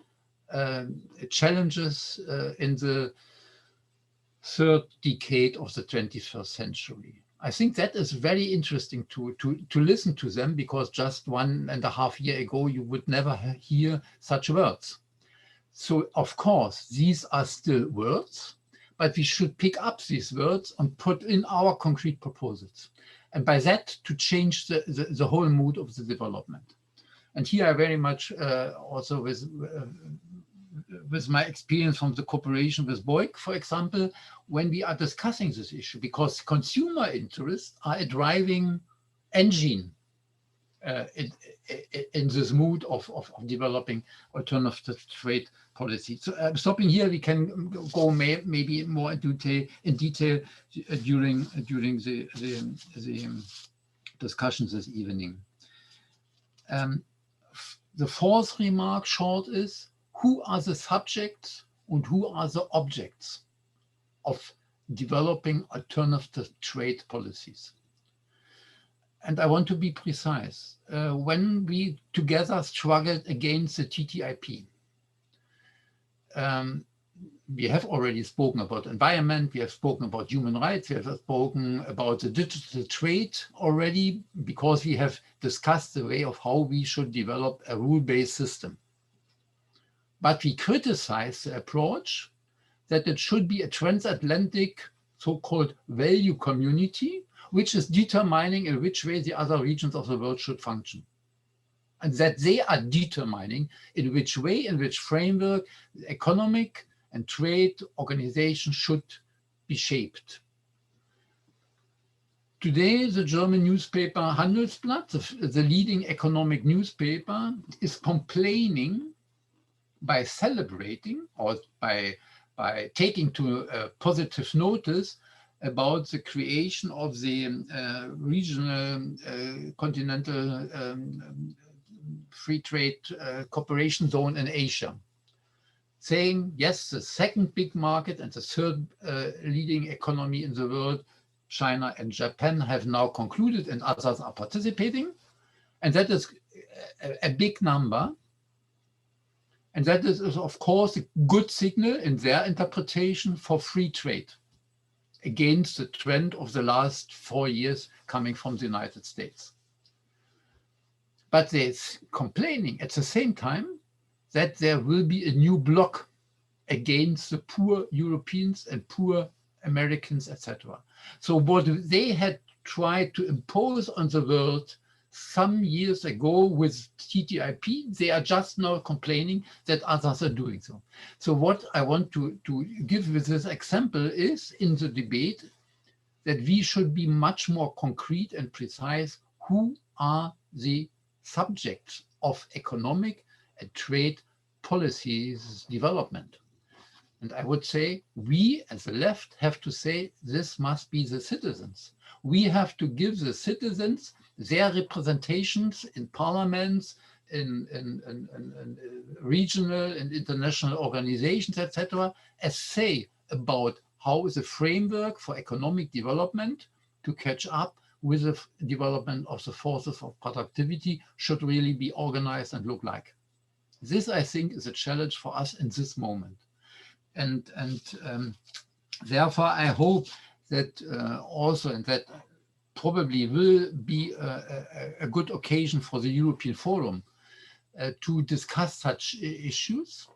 challenges in the third decade of the 21st century. I think that is very interesting to listen to them, because just 1.5 years ago, you would never hear such words. So of course, these are still words, but we should pick up these words and put in our concrete proposals. And by that, to change the whole mood of the development. And here I very much also with my experience from the cooperation with Boyk, for example, when we are discussing this issue, because consumer interests are a driving engine in this mood of developing alternative trade policy. So stopping here, we can go maybe more in detail during the discussions this evening. The fourth remark, short, is who are the subjects and who are the objects of developing alternative trade policies? And I want to be precise. When we together struggled against the TTIP, we have already spoken about environment, we have spoken about human rights, we have spoken about the digital trade already, because we have discussed the way of how we should develop a rule-based system. But we criticize the approach that it should be a transatlantic so-called value community, which is determining in which way the other regions of the world should function. And that they are determining in which way, in which framework, the economic and trade organization should be shaped. Today, the German newspaper Handelsblatt, the leading economic newspaper, is complaining by celebrating or by taking to positive notice about the creation of the regional continental free trade cooperation zone in Asia, saying, yes, the second big market and the third leading economy in the world, China and Japan, have now concluded and others are participating. And that is a big number. And that is, of course, a good signal in their interpretation for free trade against the trend of the last 4 years coming from the United States. But they're complaining at the same time that there will be a new bloc against the poor Europeans and poor Americans, etc. So what they had tried to impose on the world some years ago with TTIP, they are just now complaining that others are doing so. So what I want to give with this example is, in the debate, that we should be much more concrete and precise. Who are the subjects of economic and trade policies development? And I would say we as the left have to say this must be the citizens. We have to give the citizens their representations in parliaments, in regional and international organizations, etc., a say about how the framework for economic development to catch up with the development of the forces of productivity should really be organized and look like. This, I think, is a challenge for us in this moment. and therefore I hope that also, and that probably will be a good occasion for the European Forum to discuss such issues,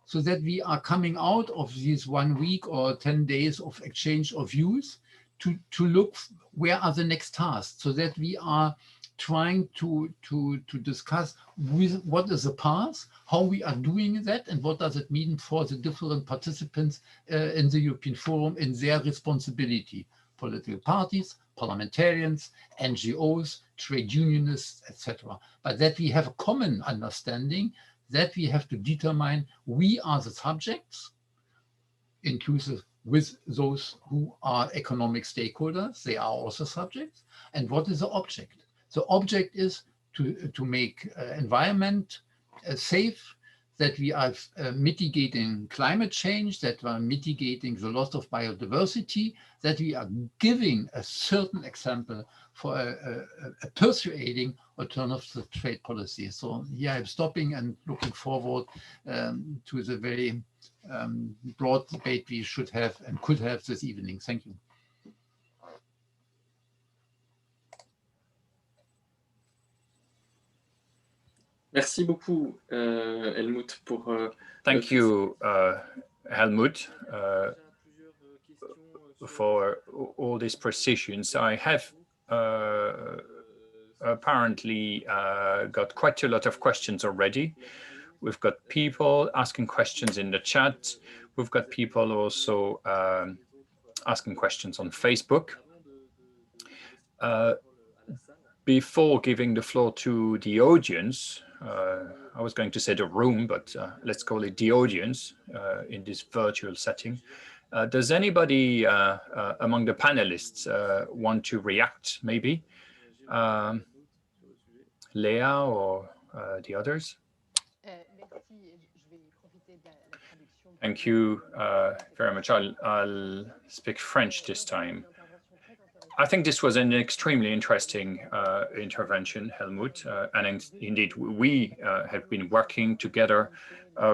so that we are coming out of these 1 week or 10 days of exchange of views to look where are the next tasks, so that we are trying to discuss with what is the path, how we are doing that, and what does it mean for the different participants in the European Forum in their responsibility, political parties, parliamentarians, NGOs, trade unionists, etc. But that we have a common understanding that we have to determine we are the subjects, inclusive with those who are economic stakeholders, they are also subjects, and what is the object? The object is to make environment safe, that we are mitigating climate change, that we are mitigating the loss of biodiversity, that we are giving a certain example for a persuading alternative trade policy. So here I'm stopping and looking forward to the very broad debate we should have and could have this evening. Thank you. Merci beaucoup, Helmut, pour... Thank you, Helmut, for all these precisions. I have apparently got quite a lot of questions already. We've got people asking questions in the chat. We've got people also asking questions on Facebook. Before giving the floor to the audience, I was going to say the room, but let's call it the audience in this virtual setting. Does anybody among the panelists want to react, maybe? Leah or the others? Thank you very much. I'll speak French this time. I think this was an extremely interesting intervention, Helmut, and indeed we have been working together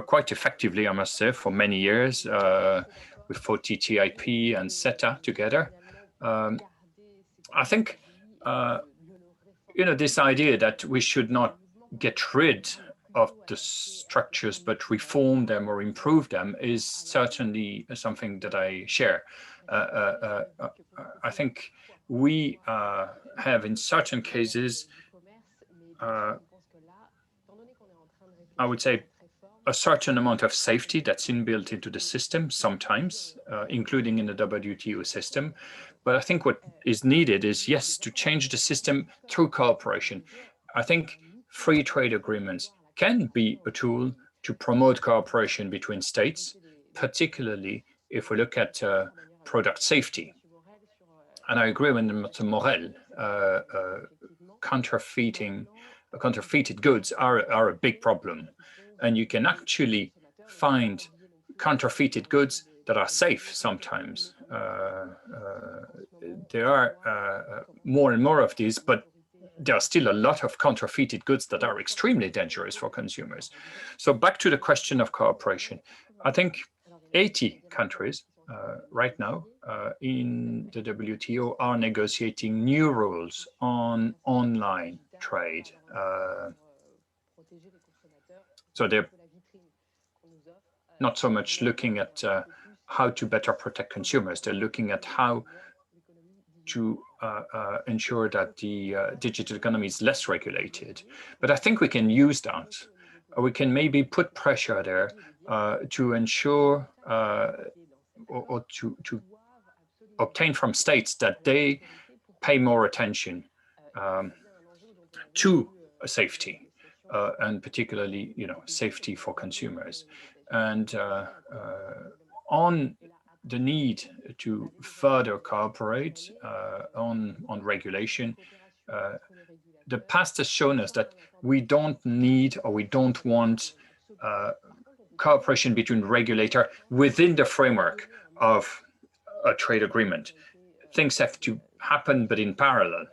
quite effectively, I must say, for many years with TTIP and CETA together. I think, this idea that we should not get rid of the structures but reform them or improve them is certainly something that I share. I think we have in certain cases, I would say, a certain amount of safety that's inbuilt into the system sometimes, including in the WTO system. But I think what is needed is, yes, to change the system through cooperation. I think free trade agreements can be a tool to promote cooperation between states, particularly if we look at product safety. And I agree with Mr. Morel, counterfeited goods are a big problem. And you can actually find counterfeited goods that are safe sometimes. There are more and more of these, but there are still a lot of counterfeited goods that are extremely dangerous for consumers. So back to the question of cooperation. I think 80 countries right now in the WTO are negotiating new rules on online trade. So they're not so much looking at how to better protect consumers. They're looking at how to ensure that the digital economy is less regulated. But I think we can use that. We can maybe put pressure there to ensure or to obtain from states that they pay more attention to safety and particularly, safety for consumers. And on the need to further cooperate on regulation, the past has shown us that we don't need or we don't want cooperation between regulator within the framework of a trade agreement. Things have to happen, but in parallel.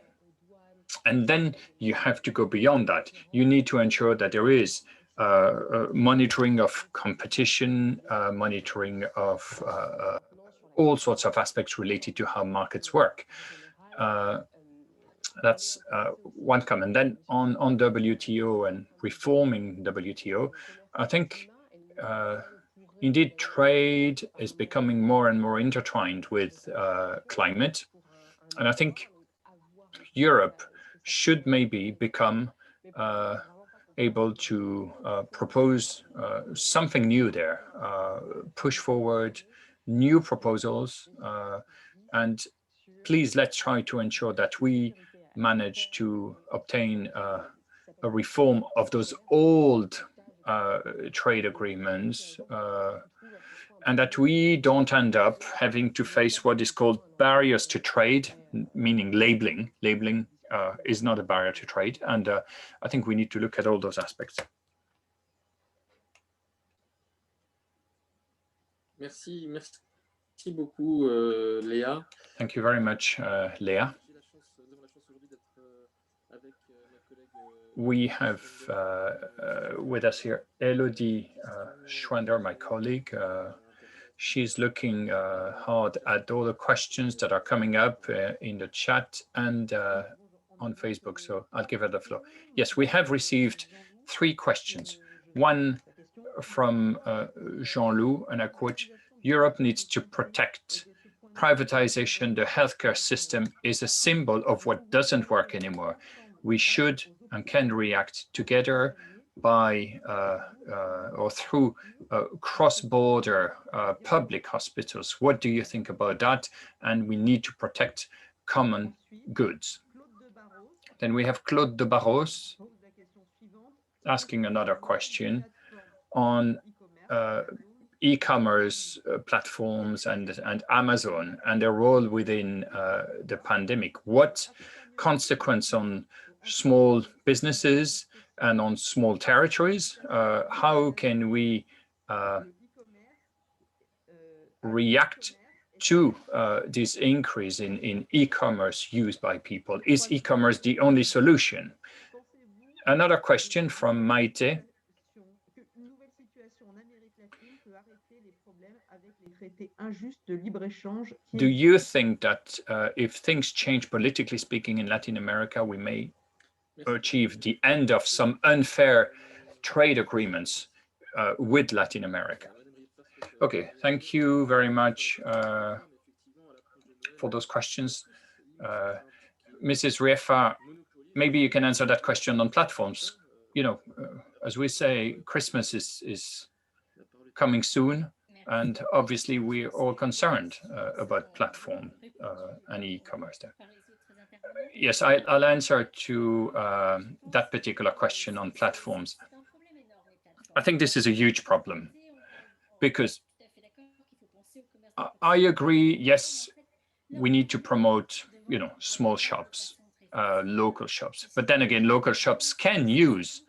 And then you have to go beyond that. You need to ensure that there is monitoring of competition, monitoring of all sorts of aspects related to how markets work. That's one comment. Then on WTO and reforming WTO, I think indeed trade is becoming more and more intertwined with climate. And I think Europe should maybe become able to propose something new there, push forward new proposals, and please let's try to ensure that we manage to obtain a reform of those old trade agreements, and that we don't end up having to face what is called barriers to trade, meaning labeling. Labeling is not a barrier to trade, and I think we need to look at all those aspects. Merci beaucoup, Léa. Thank you very much, Léa. We have with us here Elodie Schwander, my colleague. She's looking hard at all the questions that are coming up in the chat and on Facebook, so I'll give her the floor. Yes, we have received 3 questions. One from Jean-Loup, and I quote, "Europe needs to protect privatization. The healthcare system is a symbol of what doesn't work anymore. We should and can react together by or through cross-border public hospitals. What do you think about that? And we need to protect common goods." Then we have Claude de Barros asking another question on e-commerce platforms and Amazon and their role within the pandemic. What consequence on small businesses and on small territories? How can we react to this increase in e-commerce used by people? Is e-commerce the only solution? Another question from Maite. Do you think that if things change politically speaking in Latin America, we may achieve the end of some unfair trade agreements with Latin America? Okay, thank you very much for those questions. Mrs. Riefa, maybe you can answer that question on platforms. You know, as we say, Christmas is coming soon, and obviously we're all concerned about platform and e-commerce there. Yes, I'll answer to that particular question on platforms. I think this is a huge problem because I agree, yes, we need to promote, you know, small shops, local shops. But then again, local shops can use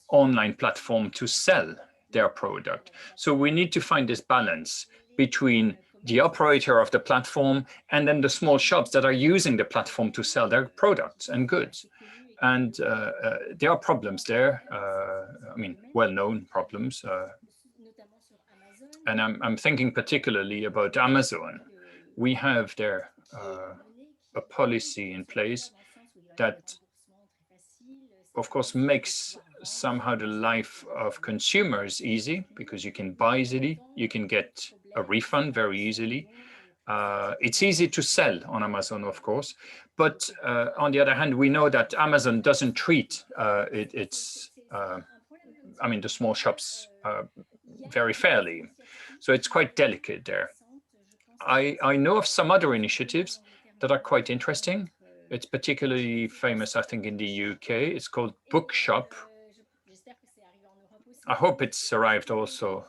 online platform to sell their product. So we need to find this balance between the operator of the platform and then the small shops that are using the platform to sell their products and goods. And there are problems there. I mean, well-known problems. And I'm thinking particularly about Amazon. We have there a policy in place that, of course, makes somehow the life of consumers easy because you can buy easily, you can get a refund very easily. It's easy to sell on Amazon, of course, but on the other hand, we know that Amazon doesn't treat I mean, the small shops very fairly. So it's quite delicate there. I know of some other initiatives that are quite interesting. It's particularly famous, I think, in the UK. It's called Bookshop. I hope it's arrived also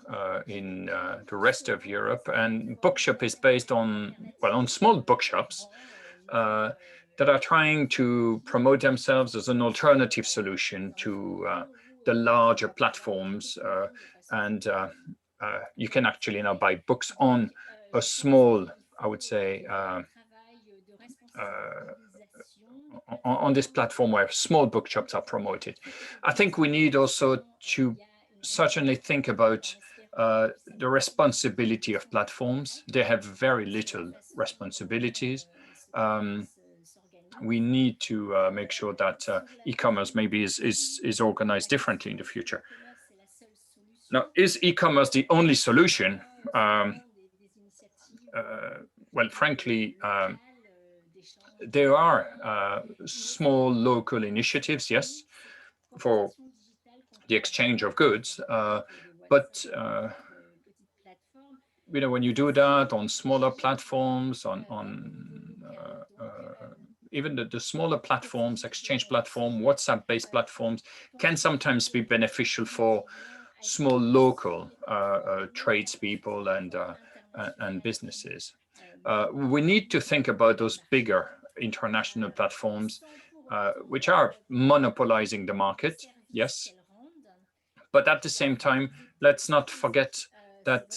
in the rest of Europe. And Bookshop is based on, well, on small bookshops that are trying to promote themselves as an alternative solution to the larger platforms. And you can actually now buy books on a small, I would say, on this platform where small bookshops are promoted. I think we need also to certainly think about the responsibility of platforms. They have very little responsibilities. We need to make sure that e-commerce maybe is organized differently in the future. Now, is e-commerce the only solution? Well, frankly, there are small local initiatives, yes, for the exchange of goods, but you know, when you do that on smaller platforms, even the smaller platforms, exchange platform, WhatsApp-based platforms, can sometimes be beneficial for small local tradespeople and businesses. We need to think about those bigger international platforms, which are monopolizing the market, yes. But at the same time, let's not forget that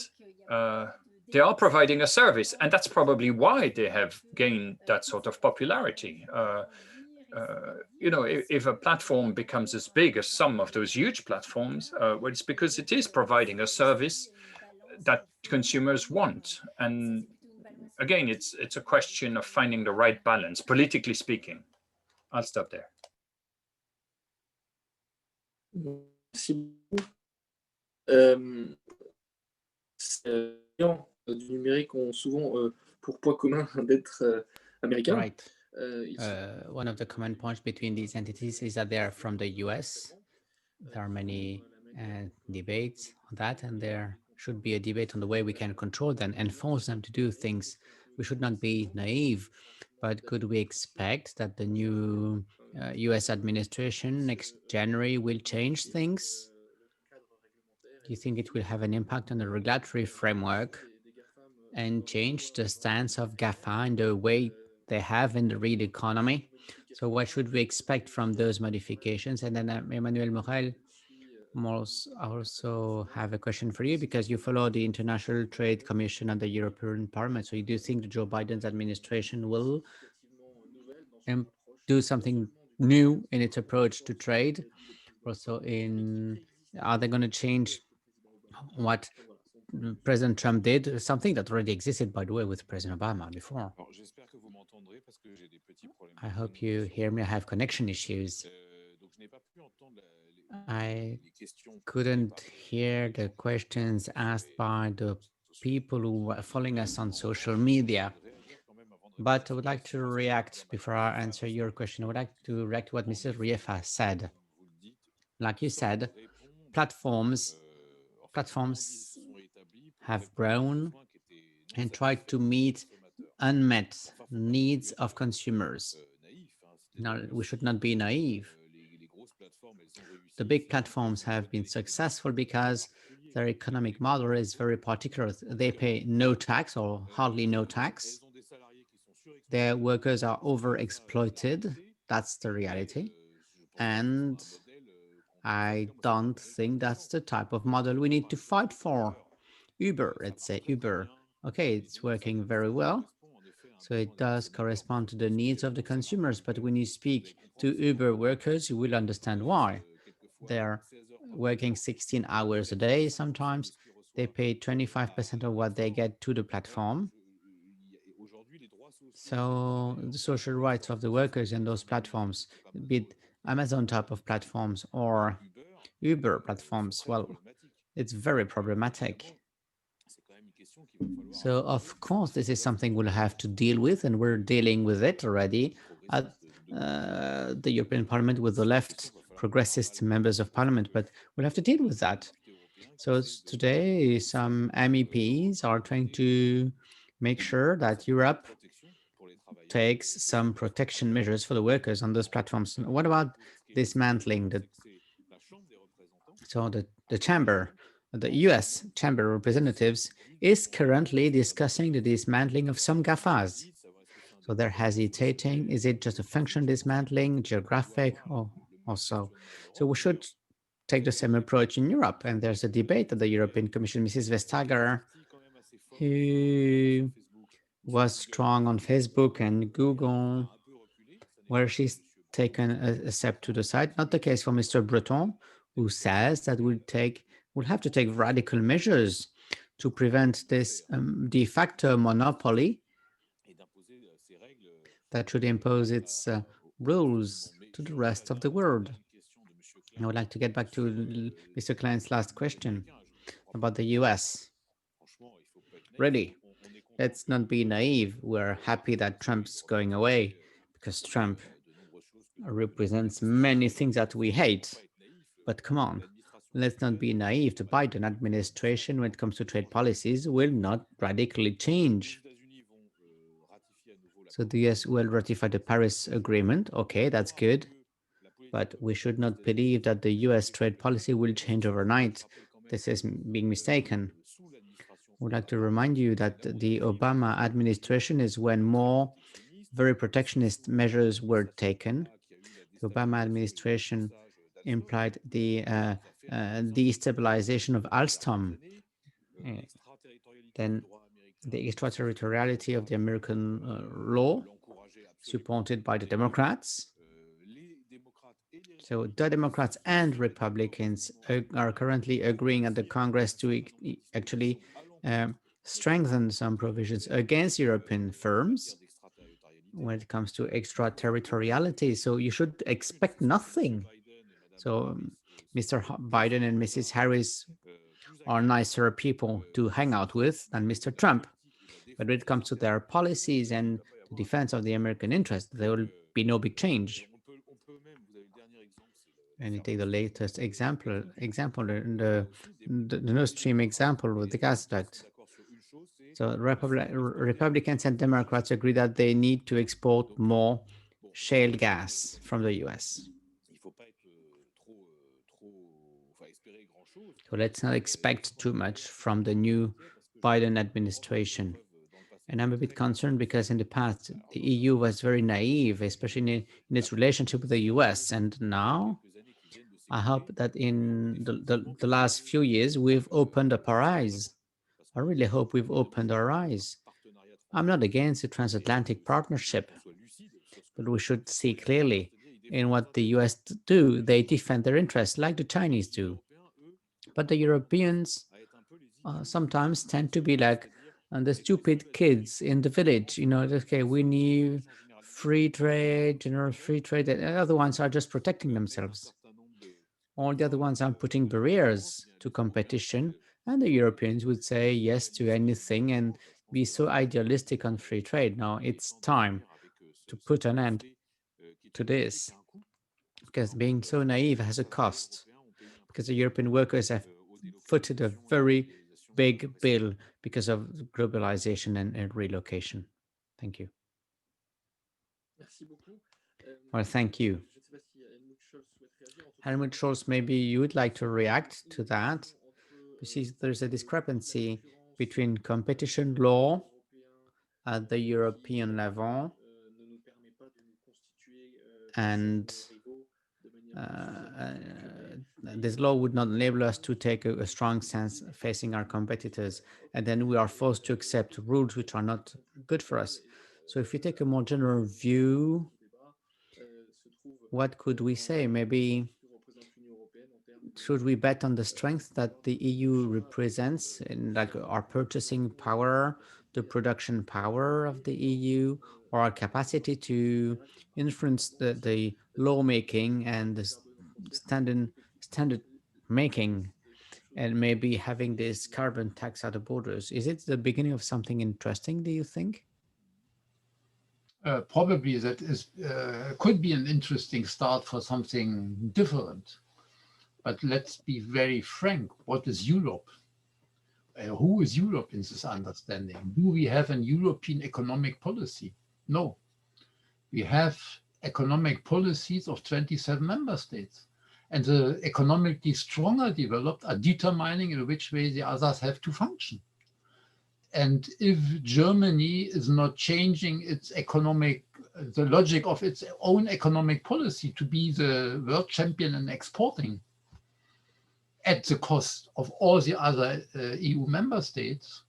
they are providing a service, and that's probably why they have gained that sort of popularity. You know, if a platform becomes as big as some of those huge platforms, well, it's because it is providing a service that consumers want. And again, it's a question of finding the right balance, politically speaking. I'll stop there. Merci beaucoup. Du numérique ont souvent pour point commun d'être américains. Right. One of the common points between these entities is that they are from the US. There are many debates on that, and there should be a debate on the way we can control them and force them to do things. We should not be naive, but could we expect that the new US administration next January will change things? Do you think it will have an impact on the regulatory framework and change the stance of GAFA and the way they have in the real economy? So what should we expect from those modifications? And then Emmanuel Morel, I also have a question for you, because you follow the International Trade Commission and the European Parliament. So you do think that Joe Biden's administration will do something new in its approach to trade? Also, are they going to change what President Trump did, something that already existed, by the way, with President Obama before? I hope you hear me. I have connection issues. I couldn't hear the questions asked by the people who are following us on social media. But I would like to react before I answer your question. I would like to react to what Mrs. Riefa said. Like you said, platforms have grown and tried to meet unmet needs of consumers. Now, we should not be naive. The big platforms have been successful because their economic model is very particular. They pay no tax or hardly no tax. Their workers are overexploited. That's the reality. And I don't think that's the type of model we need to fight for. Uber, let's say Uber. Okay, it's working very well. So it does correspond to the needs of the consumers. But when you speak to Uber workers, you will understand why. They're working 16 hours a day sometimes. They pay 25% of what they get to the platform. So the social rights of the workers in those platforms, be it Amazon type of platforms or Uber platforms, well, it's very problematic. So of course, this is something we'll have to deal with, and we're dealing with it already at the European Parliament with the left progressist members of Parliament, but we'll have to deal with that. So today, some MEPs are trying to make sure that Europe takes some protection measures for the workers on those platforms. What about dismantling the chamber, the US Chamber of Representatives is currently discussing the dismantling of some GAFAs. So they're hesitating. Is it just a function dismantling, geographic, or also? So we should take the same approach in Europe. And there's a debate at the European Commission. Mrs. Vestager, who was strong on Facebook and Google, where she's taken a step to the side. Not the case for Mr. Breton, who says that we'll take We'll have to take radical measures to prevent this de facto monopoly that should impose its rules to the rest of the world. I would like to get back to Mr. Klein's last question about the US. Really, let's not be naive. We're happy that Trump's going away because Trump represents many things that we hate. But come on, let's not be naive. The Biden administration, when it comes to trade policies, will not radically change. So the US will ratify the Paris Agreement. Okay, that's good. But we should not believe that the US trade policy will change overnight. This is being mistaken. I would like to remind you that the Obama administration is when more very protectionist measures were taken. The Obama administration implied the destabilization of Alstom. Then the extraterritoriality of the American law, supported by the Democrats. So the Democrats and Republicans are currently agreeing at the Congress to actually strengthen some provisions against European firms when it comes to extraterritoriality. So you should expect nothing. So Mr. Biden and Mrs. Harris are nicer people to hang out with than Mr. Trump. But when it comes to their policies and the defense of the American interest, there will be no big change. And you take the latest example, the Nord Stream example with the gas duct. So Republicans and Democrats agree that they need to export more shale gas from the US. So let's not expect too much from the new Biden administration. And I'm a bit concerned because in the past, the EU was very naive, especially in its relationship with the US. And now, I hope that in the last few years, we've opened up our eyes. I really hope we've opened our eyes. I'm not against the transatlantic partnership, but we should see clearly in what the US do. They defend their interests like the Chinese do. But the Europeans sometimes tend to be like the stupid kids in the village. You know, okay, we need free trade, general free trade. And the other ones are just protecting themselves. All the other ones are putting barriers to competition. And the Europeans would say yes to anything and be so idealistic on free trade. Now it's time to put an end to this, because being so naive has a cost, because the European workers have footed a very big bill because of globalization and relocation. Thank you. Well, thank you. Helmut Scholz, maybe you would like to react to that. You see, there's a discrepancy between competition law at the European level and this law would not enable us to take a strong stance facing our competitors, and then we are forced to accept rules which are not good for us. So if we take a more general view, what could we say? Maybe should we bet on the strength that the EU represents in like our purchasing power, the production power of the EU, or our capacity to influence the lawmaking and the standard making, and maybe having this carbon tax at the borders? Is it the beginning of something interesting, do you think? Probably that is could be an interesting start for something different. But let's be very frank. What is Europe? Who is Europe in this understanding? Do we have an European economic policy? No. We have economic policies of 27 member states. And the economically stronger developed are determining in which way the others have to function. And if Germany is not changing its the logic of its own economic policy to be the world champion in exporting at the cost of all the other EU member states,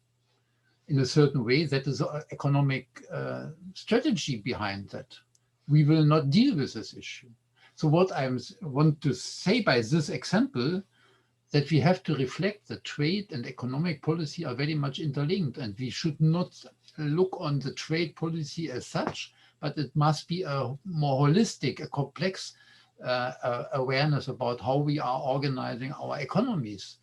in a certain way, that is an economic strategy behind that. We will not deal with this issue. So what I want to say by this example, that we have to reflect that trade and economic policy are very much interlinked, and we should not look on the trade policy as such, but it must be a more holistic, a complex awareness about how we are organizing our economies,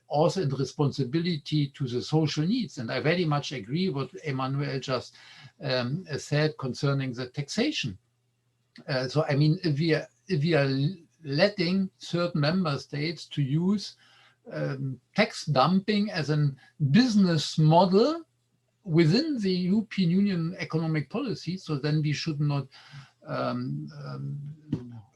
also in responsibility to the social needs. And I very much agree what Emmanuel just said concerning the taxation. So I mean, if we are letting certain member states to use tax dumping as a business model within the European Union economic policy, so then we should not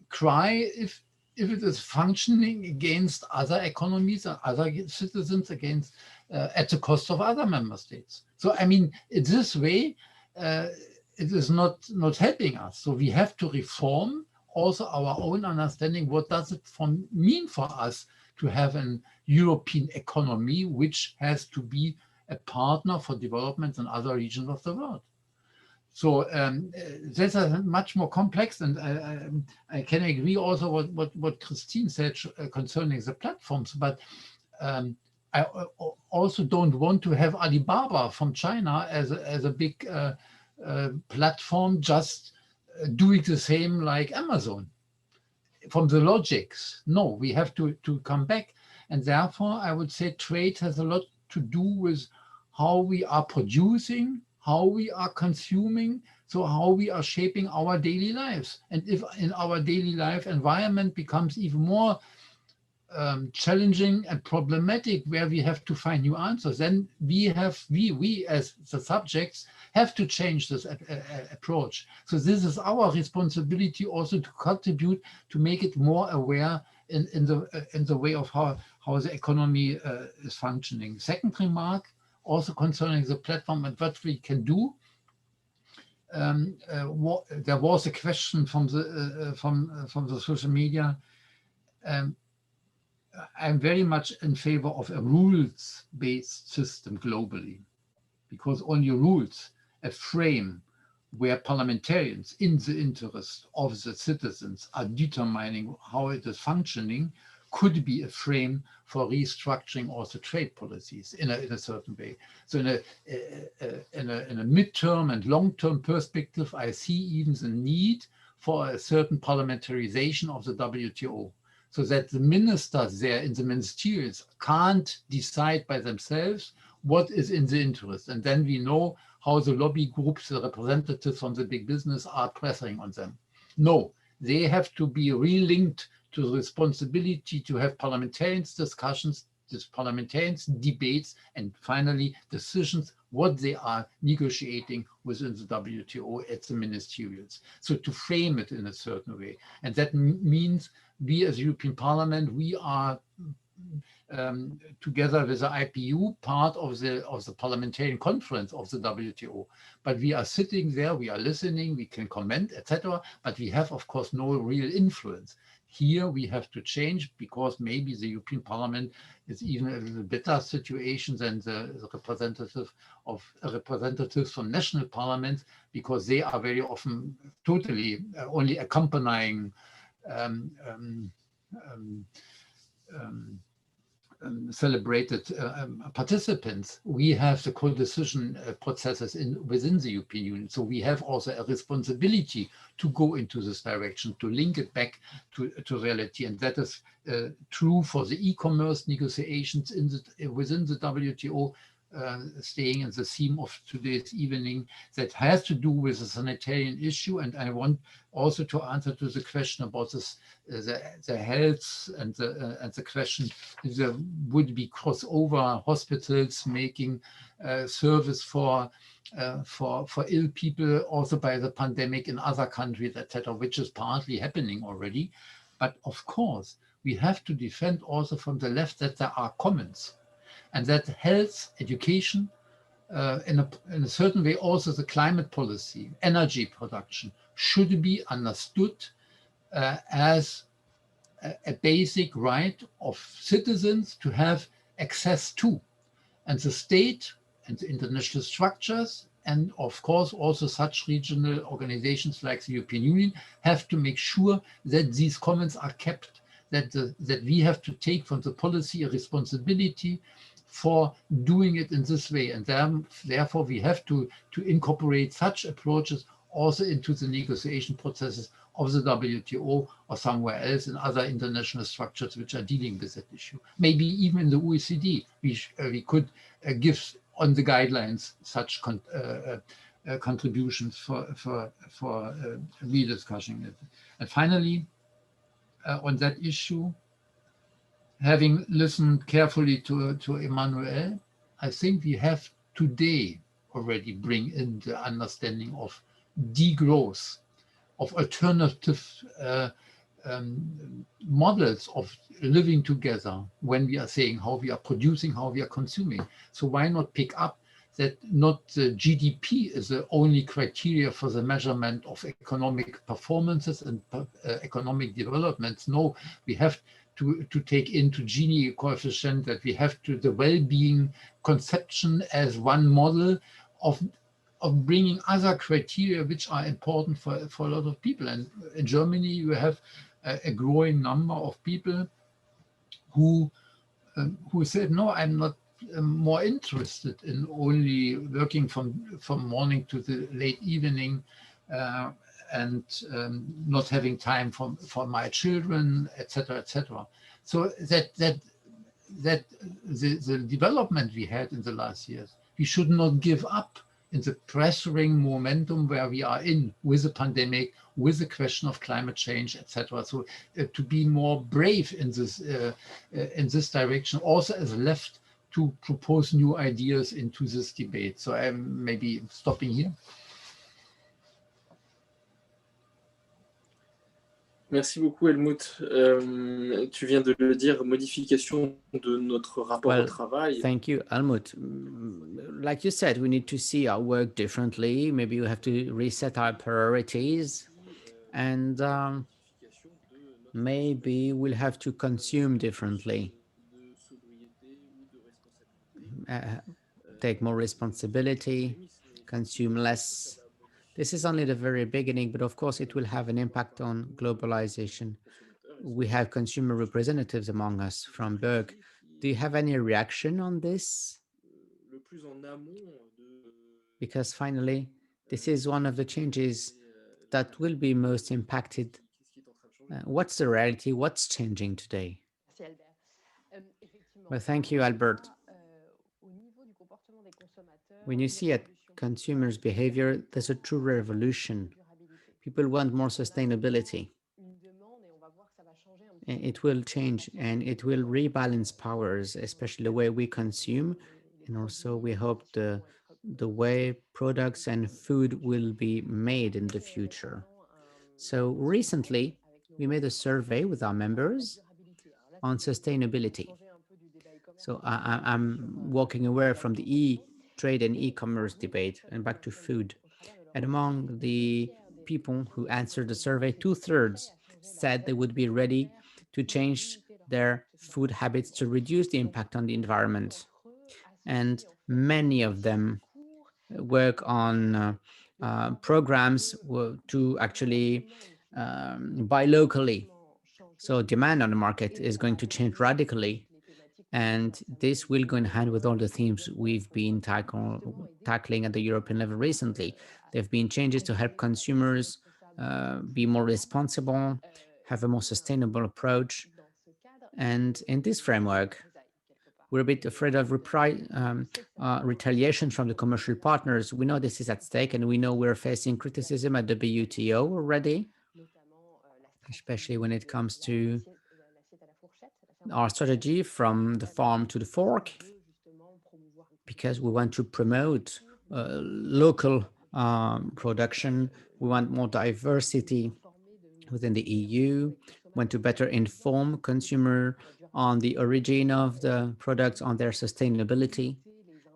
cry if it is functioning against other economies and other citizens against at the cost of other member states. So I mean, in this way, it is not helping us. So we have to reform also our own understanding. What does it mean for us to have an European economy which has to be a partner for development in other regions of the world? So that's a much more complex, and I can agree also what Christine said concerning the platforms, but I also don't want to have Alibaba from China as a big platform just doing the same like Amazon. From the logics, no, we have to come back, and therefore I would say trade has a lot to do with how we are producing, how we are consuming, so how we are shaping our daily lives. And if in our daily life environment becomes even more challenging and problematic, where we have to find new answers, then we as the subjects have to change this approach. So this is our responsibility also to contribute to make it more aware in the way of how the economy is functioning. Second remark, also concerning the platform and what we can do. There was a question from the social media. I'm very much in favor of a rules-based system globally, because only rules, a frame where parliamentarians in the interest of the citizens are determining how it is functioning, could be a frame for restructuring also trade policies in a certain way. So in a midterm and long-term perspective, I see even the need for a certain parliamentarization of the WTO, so that the ministers there in the ministerials can't decide by themselves what is in the interest. And then we know how the lobby groups, the representatives from the big business are pressing on them. No, they have to be relinked to the responsibility to have parliamentarians discussions, parliamentarians debates, and finally decisions what they are negotiating within the WTO at the ministerials. So to frame it in a certain way. And that means we as European Parliament, we are together with the IPU, part of the parliamentarian conference of the WTO. But we are sitting there, we are listening, we can comment, etc. But we have, of course, no real influence. Here we have to change, because maybe the European Parliament is even a little better situation than the representatives from national parliaments, because they are very often totally only accompanying celebrated participants. We have the co-decision processes within the European Union. So we have also a responsibility to go into this direction, to link it back to reality. And that is true for the e-commerce negotiations within the WTO, staying in the theme of today's evening, that has to do with the sanitarian issue. And I want also to answer to the question about this, the health and the question if there would be crossover hospitals making service for ill people also by the pandemic in other countries, etc., which is partly happening already. But of course, we have to defend also from the left that there are commons, and that health, education, in a certain way also the climate policy, energy production, should be understood as a basic right of citizens to have access to. And the state and the international structures, and of course also such regional organizations like the European Union, have to make sure that these commons are kept, that we have to take from the policy a responsibility for doing it in this way. And therefore, we have to incorporate such approaches also into the negotiation processes of the WTO or somewhere else in other international structures which are dealing with that issue. Maybe even in the OECD, we could give on the guidelines such contributions for rediscussing it. And finally, on that issue, having listened carefully to Emmanuel, I think we have today already bring in the understanding of degrowth, of alternative models of living together when we are saying how we are producing, how we are consuming. So why not pick up that not the GDP is the only criteria for the measurement of economic performances and economic developments. No, we have to take into Gini coefficient, that we have to the well-being conception as one model of bringing other criteria which are important for a lot of people. And in Germany, you have a growing number of people who said, no, I'm not more interested in only working from morning to the late evening and not having time for my children, etc., etc. So that the development we had in the last years, we should not give up in the pressuring momentum where we are in with the pandemic, with the question of climate change, etc. So to be more brave in this direction, also as left to propose new ideas into this debate. So I'm maybe stopping here. Merci beaucoup, Helmut. Tu viens de le dire, modification de notre rapport au travail. Thank you, Helmut. Like you said, we need to see our work differently. Maybe we have to reset our priorities, and maybe we'll have to consume differently, take more responsibility, consume less. This is only the very beginning, but of course it will have an impact on globalization. We have consumer representatives among us from Berg. Do you have any reaction on this? Because finally, this is one of the changes that will be most impacted. What's the reality? What's changing today? Well, thank you, Albert. When you see at consumers' behavior, there's a true revolution. People want more sustainability. It will change and it will rebalance powers, especially the way we consume. And also we hope the way products and food will be made in the future. So recently, we made a survey with our members on sustainability. So I'm walking away from the e-trade and e-commerce debate and back to food. And among the people who answered the survey, 2/3 said they would be ready to change their food habits to reduce the impact on the environment. And many of them work on programs to actually buy locally. So demand on the market is going to change radically. And this will go in hand with all the themes we've been tackling at the European level recently. There have been changes to help consumers be more responsible, have a more sustainable approach. And in this framework, we're a bit afraid of retaliation from the commercial partners. We know this is at stake, and we know we're facing criticism at the WTO already, especially when it comes to our strategy from the farm to the fork, because we want to promote local production. We want more diversity within the EU, want to better inform consumer on the origin of the products, on their sustainability,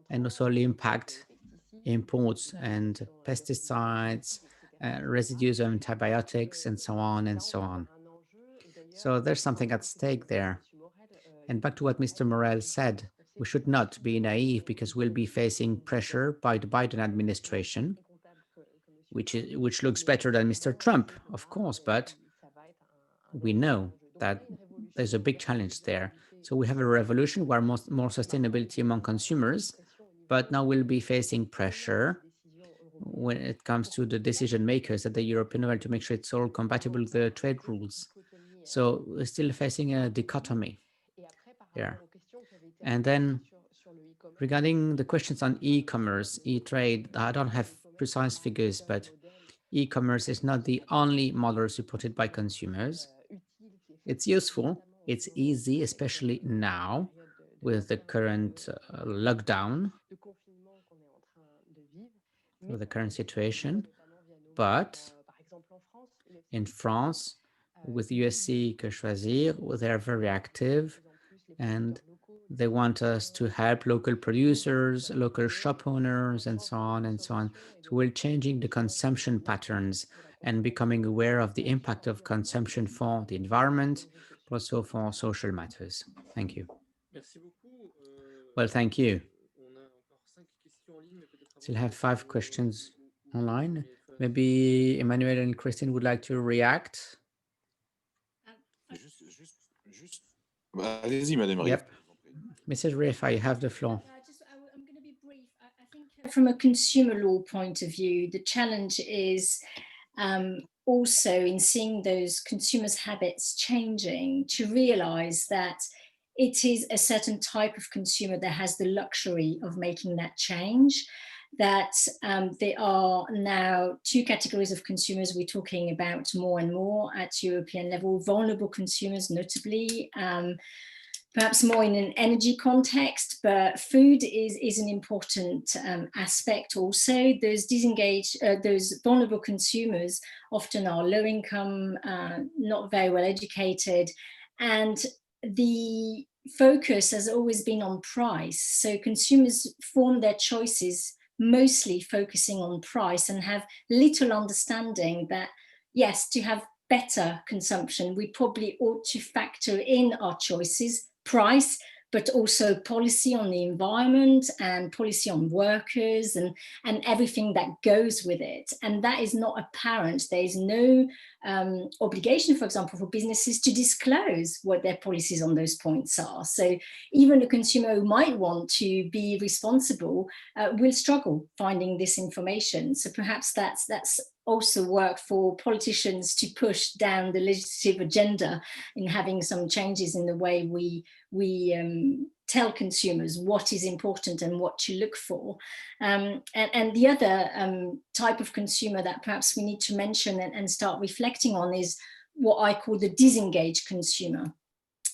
and also the impact imports and pesticides, residues of antibiotics, and so on and so on. So there's something at stake there. And back to what Mr. Morel said, we should not be naive, because we'll be facing pressure by the Biden administration, which looks better than Mr. Trump, of course, but we know that there's a big challenge there. So we have a revolution where more sustainability among consumers, but now we'll be facing pressure when it comes to the decision makers at the European level to make sure it's all compatible with the trade rules. So we're still facing a dichotomy here. And then regarding the questions on e-commerce, e-trade, I don't have precise figures, but e-commerce is not the only model supported by consumers. It's useful, it's easy, especially now with the current lockdown, with the current situation. But in France, with USC Que Choisir, they're very active and they want us to help local producers, local shop owners, and so on and so on. So we're changing the consumption patterns and becoming aware of the impact of consumption for the environment, but also for social matters. Thank you. Well, thank you. Still have 5 questions online. Maybe Emmanuel and Christine would like to react. Allez-y, Madame. Yep. Mrs. Rifa, you have the floor. I'm going to be brief. I think from a consumer law point of view, the challenge is also in seeing those consumers' habits changing to realize that it is a certain type of consumer that has the luxury of making that change, that there are now 2 categories of consumers we're talking about more and more at European level: vulnerable consumers, notably, perhaps more in an energy context, but food is an important aspect also. Those disengaged, those vulnerable consumers often are low income, not very well educated, and the focus has always been on price. So consumers form their choices mostly focusing on price and have little understanding that, yes, to have better consumption, we probably ought to factor in our choices, price, but also policy on the environment and policy on workers and everything that goes with it. And that is not apparent. There is no obligation, for example, for businesses to disclose what their policies on those points are. So even a consumer who might want to be responsible will struggle finding this information. So perhaps that's also work for politicians to push down the legislative agenda in having some changes in the way we tell consumers what is important and what to look for. And the other type of consumer that perhaps we need to mention and start reflecting on is what I call the disengaged consumer.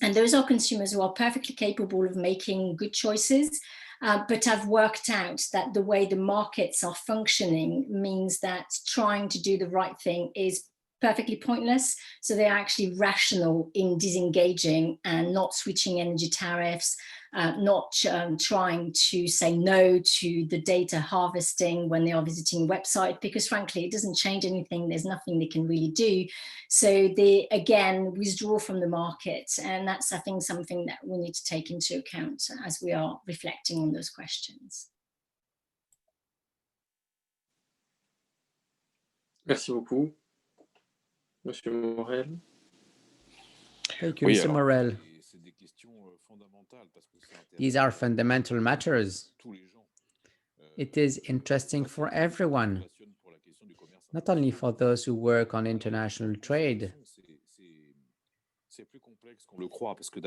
And those are consumers who are perfectly capable of making good choices, but have worked out that the way the markets are functioning means that trying to do the right thing is perfectly pointless. So they're actually rational in disengaging and not switching energy tariffs, not trying to say no to the data harvesting when they are visiting a website, because frankly, it doesn't change anything. There's nothing they can really do. So they, again, withdraw from the market. And that's, I think, something that we need to take into account as we are reflecting on those questions. Merci beaucoup. Monsieur Morel. Thank you, Mr. Morel. These are fundamental matters. It is interesting for everyone, not only for those who work on international trade.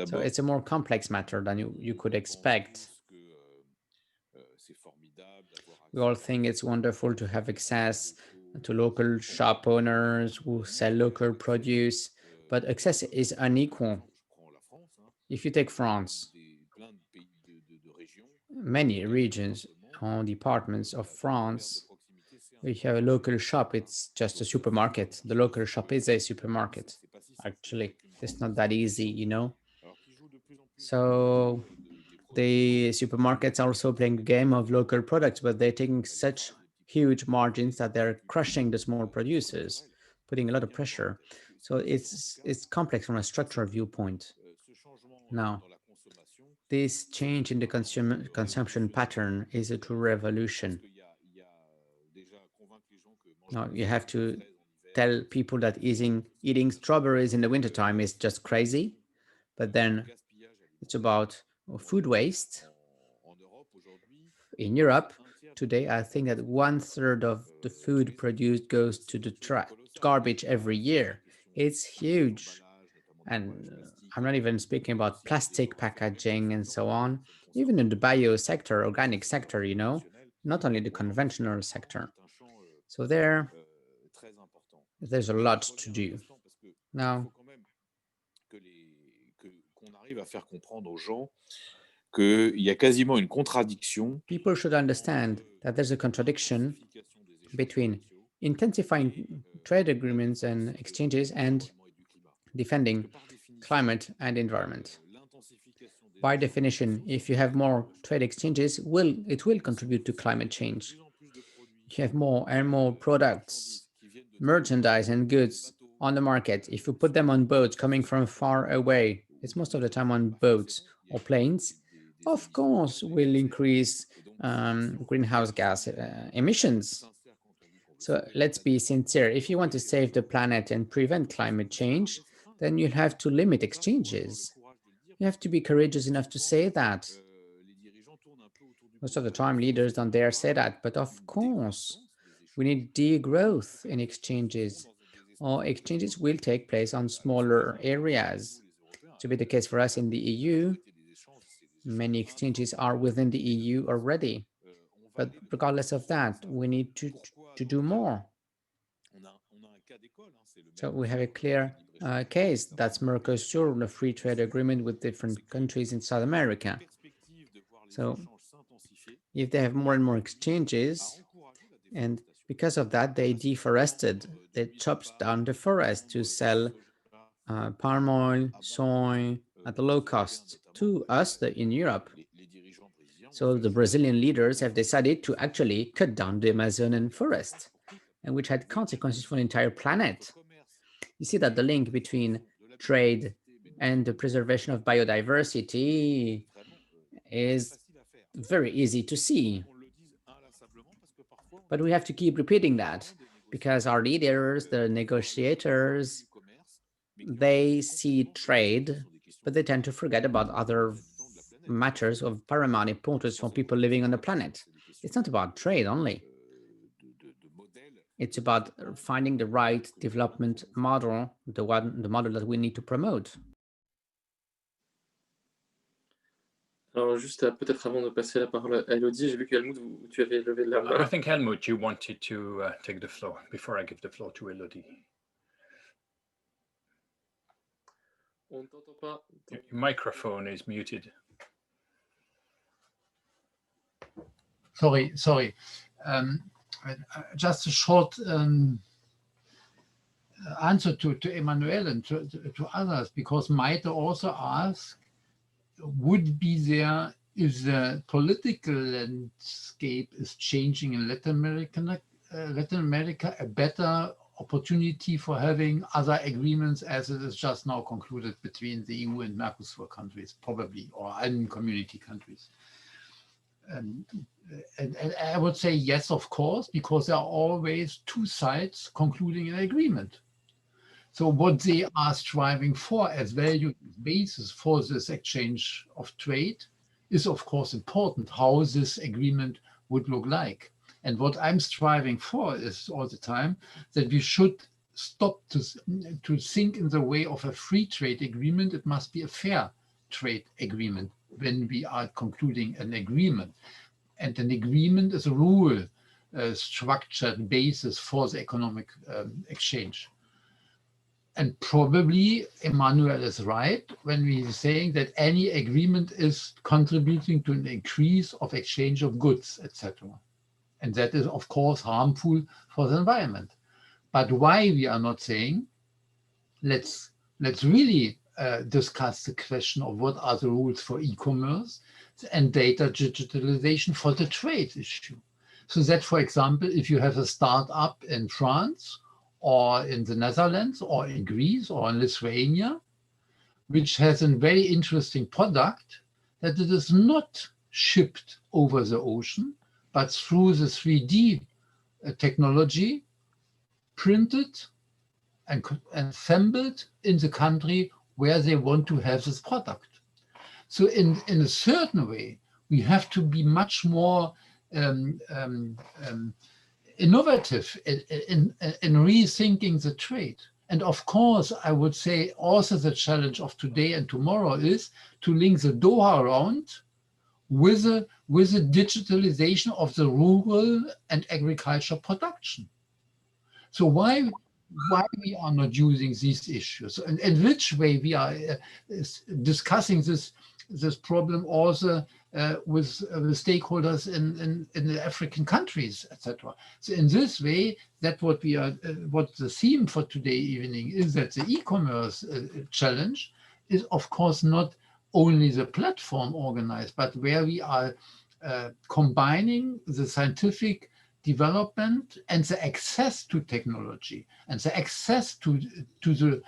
So it's a more complex matter than you could expect. We all think it's wonderful to have access to local shop owners who sell local produce, but access is unequal. If you take France, many regions or departments of France, if you have a local shop, it's just a supermarket. The local shop is a supermarket. Actually, it's not that easy, you know. So the supermarkets are also playing a game of local products, but they're taking such huge margins that they're crushing the small producers, putting a lot of pressure. So it's complex from a structural viewpoint. Now, this change in the consumption pattern is a true revolution. Now, you have to tell people that eating strawberries in the wintertime is just crazy, But then it's about food waste. In Europe, today, I think that 1/3 of the food produced goes to the garbage every year. It's huge. And I'm not even speaking about plastic packaging and so on, even in the bio sector, organic sector, not only the conventional sector. So there's a lot to do. Now, people should understand that there's a contradiction between intensifying trade agreements and exchanges and defending climate and environment. By definition, if you have more trade exchanges, it will contribute to climate change. If you have more and more products, merchandise and goods on the market, if you put them on boats coming from far away, it's most of the time on boats or planes, of course will increase greenhouse gas emissions. So let's be sincere. If you want to save the planet and prevent climate change, then you'll have to limit exchanges. You have to be courageous enough to say that. Most of the time, leaders don't dare say that, but of course, we need degrowth in exchanges, or exchanges will take place on smaller areas. To be the case for us in the EU, many exchanges are within the EU already. But regardless of that, we need to do more. So we have a clear case. That's Mercosur, a free trade agreement with different countries in South America. So if they have more and more exchanges, and because of that, they deforested, they chopped down the forest to sell palm oil, soy at a low cost to us in Europe. So the Brazilian leaders have decided to actually cut down the Amazonian forest, and which had consequences for the entire planet. You see that the link between trade and the preservation of biodiversity is very easy to see. But we have to keep repeating that because our leaders, the negotiators, they see trade, but they tend to forget about other matters of paramount importance for people living on the planet. It's not about trade only. It's about finding the right development model, the model that we need to promote. Alors juste peut-être avant de passer la parole à Elodie, j'ai vu que Helmut, tu avais levé la main. I think Helmut, you wanted to take the floor before I give the floor to Elodie. On ne t'entend pas. Your microphone is muted. Sorry. Just a short answer to Emmanuel and to others, because Maite also asked, would be there if the political landscape is changing in Latin America a better opportunity for having other agreements as it is just now concluded between the EU and Mercosur countries, probably, or in community countries? And I would say yes, of course, because there are always two sides concluding an agreement. So what they are striving for as value basis for this exchange of trade is, of course, important, how this agreement would look like. And what I'm striving for is all the time that we should stop to think in the way of a free trade agreement. It must be a fair trade agreement when we are concluding an agreement. And an agreement is a rule, structured basis for the economic exchange. And probably Emmanuel is right when we are saying that any agreement is contributing to an increase of exchange of goods, etc. And that is, of course, harmful for the environment. But why we are not saying, let's really discuss the question of what are the rules for e-commerce and data digitalization for the trade issue. So that, for example, if you have a startup in France or in the Netherlands or in Greece or in Lithuania, which has a very interesting product, that it is not shipped over the ocean, but through the 3D technology, printed and assembled in the country where they want to have this product. So in a certain way, we have to be much more innovative in rethinking the trade. And of course, I would say also the challenge of today and tomorrow is to link the Doha round with the digitalization of the rural and agriculture production. So why we are not using these issues, and in which way we are discussing this problem also with the stakeholders in the African countries, etc. So in this way, that what the theme for today evening is, that the e-commerce challenge is of course not only the platform organized, but where we are combining the scientific development and the access to technology and the access to the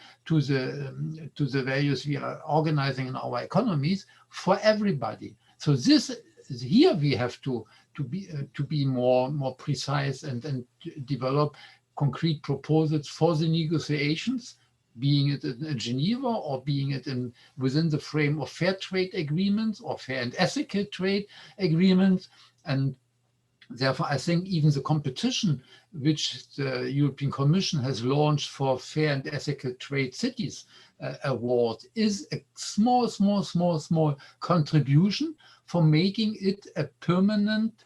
values we are organizing in our economies for everybody. So here we have to be more precise and develop concrete proposals for the negotiations, being it in Geneva or being it within the frame of fair trade agreements or fair and ethical trade agreements. And therefore, I think even the competition which the European Commission has launched for Fair and Ethical Trade Cities Award is a small contribution for making it a permanent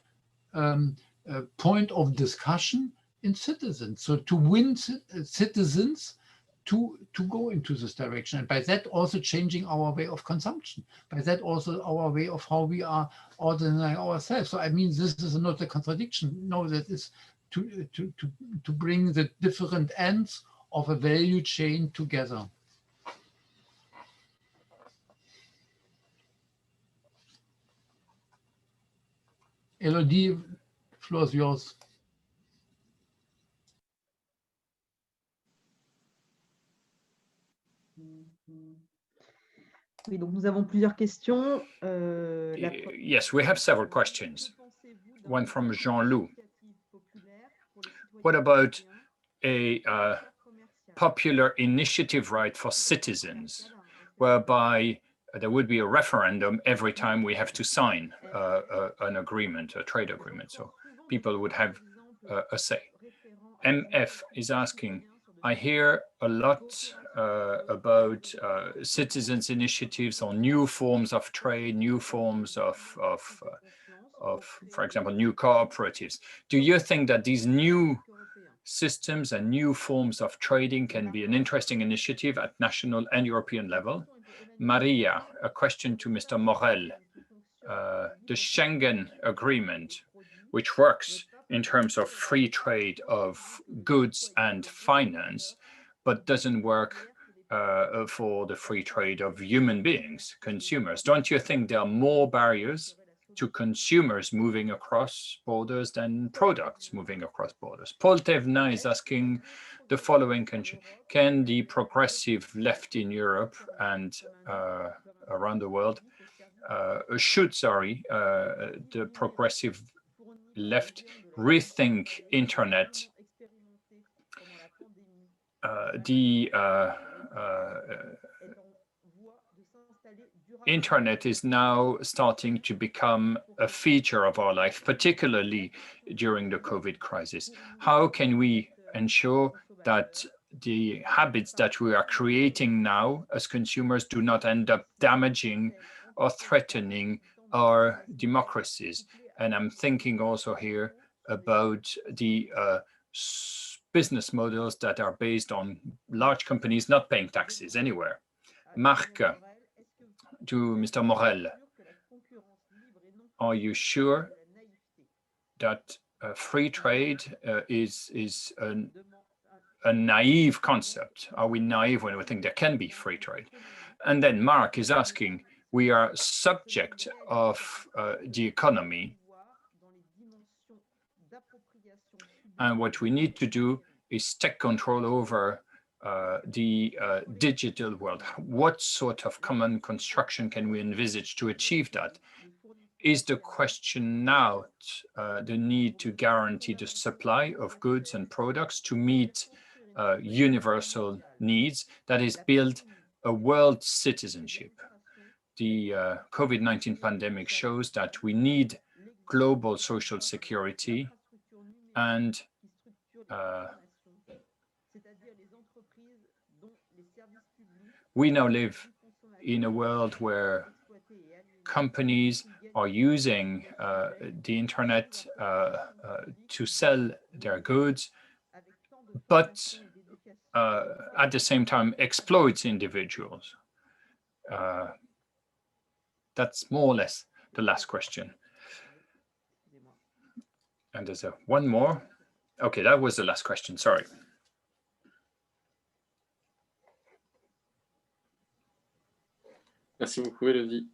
point of discussion in citizens. So to win citizens to go into this direction, and by that also changing our way of consumption, by that also our way of how we are ordering ourselves. So I mean, this is not a contradiction. No, that is to bring the different ends of a value chain together. Elodie, floor is yours. Oui, donc nous avons plusieurs questions. Yes, we have several questions. One from Jean-Loup. What about a popular initiative right for citizens, whereby there would be a referendum every time we have to sign an agreement, a trade agreement, so people would have a say? MF is asking, I hear a lot about citizens' initiatives on new forms of trade, new forms of, for example, new cooperatives. Do you think that these new systems and new forms of trading can be an interesting initiative at national and European level? Maria, a question to Mr. Morel. The Schengen Agreement, which works in terms of free trade of goods and finance, but doesn't work for the free trade of human beings, consumers. Don't you think there are more barriers to consumers moving across borders than products moving across borders? Paul Tevna is asking the following question: can the progressive left in Europe and around the world, should the progressive left rethink internet? Internet is now starting to become a feature of our life, particularly during the COVID crisis. How can we ensure that the habits that we are creating now as consumers do not end up damaging or threatening our democracies? And I'm thinking also here about the business models that are based on large companies not paying taxes anywhere. Marc, to Mr. Morel, are you sure that free trade is a naive concept? Are we naive when we think there can be free trade? And then Mark is asking, we are subject of the economy, and what we need to do is take control over the digital world. What sort of common construction can we envisage to achieve that? Is the question now the need to guarantee the supply of goods and products to meet universal needs that is built a world citizenship. The COVID-19 pandemic shows that we need global social security, and we now live in a world where companies are using the internet to sell their goods, but at the same time exploits individuals. That's more or less the last question. And there's one more. Okay, that was the last question, sorry. Merci beaucoup, Elodie.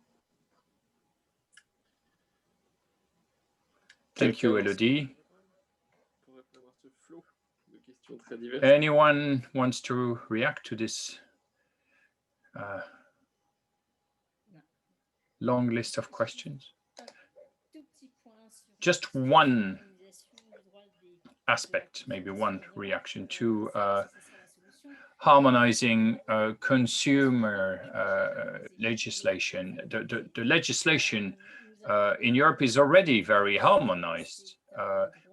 Thank you, Elodie. Anyone wants to react to this long list of questions? Just one aspect, maybe one reaction to harmonizing consumer legislation. The legislation in Europe is already very harmonized.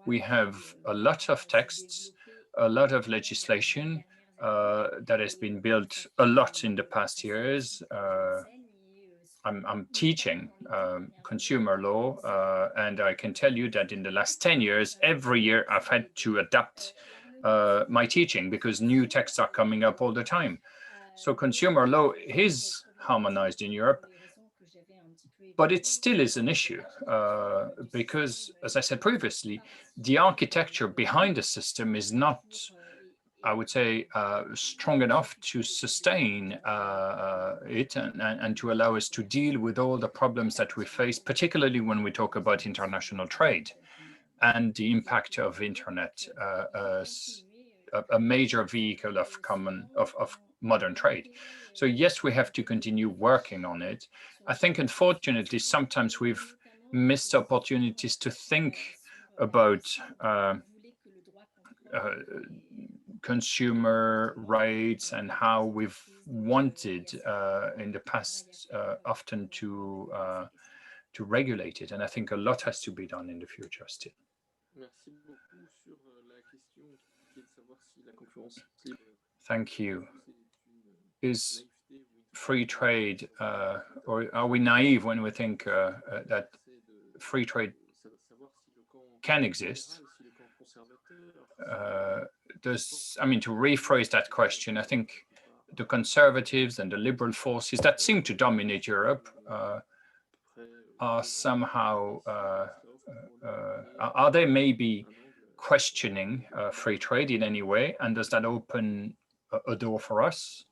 We have a lot of texts, a lot of legislation that has been built a lot in the past years. I'm teaching consumer law, and I can tell you that in the last 10 years, every year I've had to adapt my teaching because new texts are coming up all the time. So consumer law is harmonized in Europe, but it still is an issue because, as I said previously, the architecture behind the system is not, I would say, strong enough to sustain it and to allow us to deal with all the problems that we face, particularly when we talk about international trade and the impact of internet as a major vehicle of modern trade. So yes, we have to continue working on it. I think, unfortunately, sometimes we've missed opportunities to think about consumer rights and how we've wanted in the past often to regulate it. And I think a lot has to be done in the future still. Thank you. Is free trade, or are we naive when we think that free trade can exist? I mean, to rephrase that question, I think the conservatives and the liberal forces that seem to dominate Europe are somehow, are they maybe questioning free trade in any way? And does that open a door for us?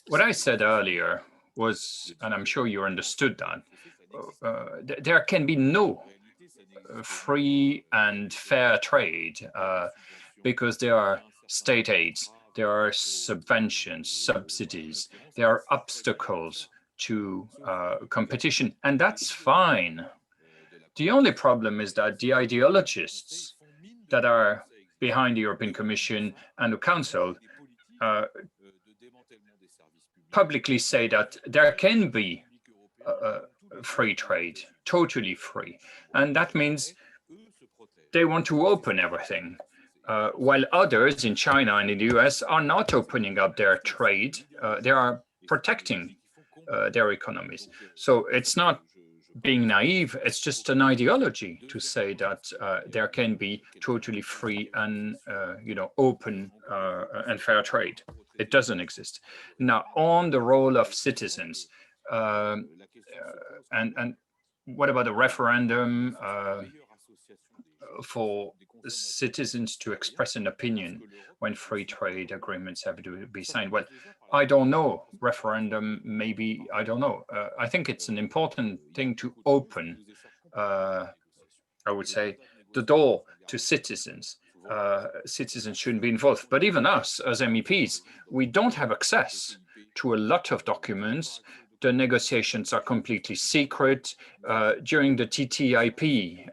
What I said earlier was, and I'm sure you understood that, there can be no free and fair trade because there are state aids, there are subventions, subsidies, there are obstacles to competition, and that's fine. The only problem is that the ideologists that are behind the European Commission and the Council publicly say that there can be free trade, totally free. And that means they want to open everything, while others in China and in the US are not opening up their trade. They are protecting their economies. So it's not being naive, it's just an ideology to say that there can be totally free and open and fair trade. It doesn't exist. Now, on the role of citizens, and what about a referendum for citizens to express an opinion when free trade agreements have to be signed? Well, I don't know. Referendum, maybe, I don't know. I think it's an important thing to open, I would say, the door to citizens. Citizens shouldn't be involved. But even us, as MEPs, we don't have access to a lot of documents the negotiations are completely secret. During the TTIP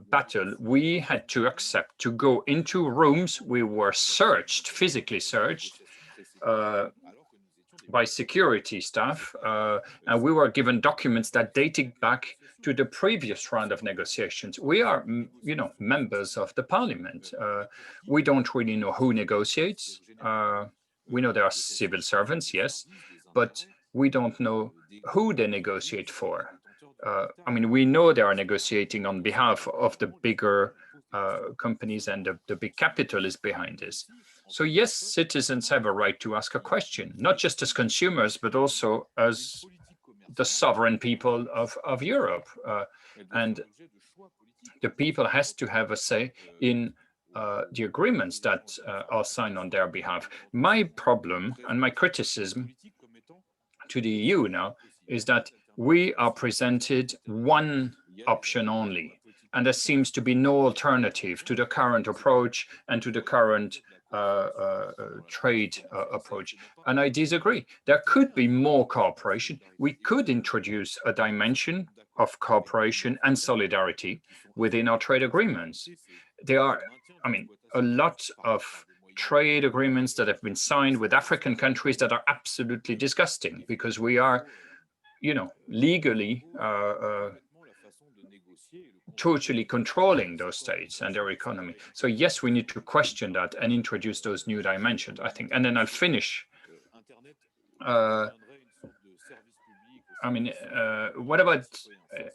battle, we had to accept to go into rooms. We were searched, physically searched, by security staff, and we were given documents that dated back to the previous round of negotiations. We are, members of the parliament. We don't really know who negotiates. We know there are civil servants, yes, but we don't know who they negotiate for. We know they are negotiating on behalf of the bigger companies, and the big capital is behind this. So yes, citizens have a right to ask a question, not just as consumers, but also as the sovereign people of Europe. And the people has to have a say in the agreements that are signed on their behalf. My problem and my criticism to the EU now is that we are presented one option only, and there seems to be no alternative to the current approach and to the current trade approach. And I disagree. There could be more cooperation. We could introduce a dimension of cooperation and solidarity within our trade agreements. There are, a lot of trade agreements that have been signed with African countries that are absolutely disgusting, because we are, legally totally controlling those states and their economy. So yes, we need to question that and introduce those new dimensions, I think. And then I'll finish. What about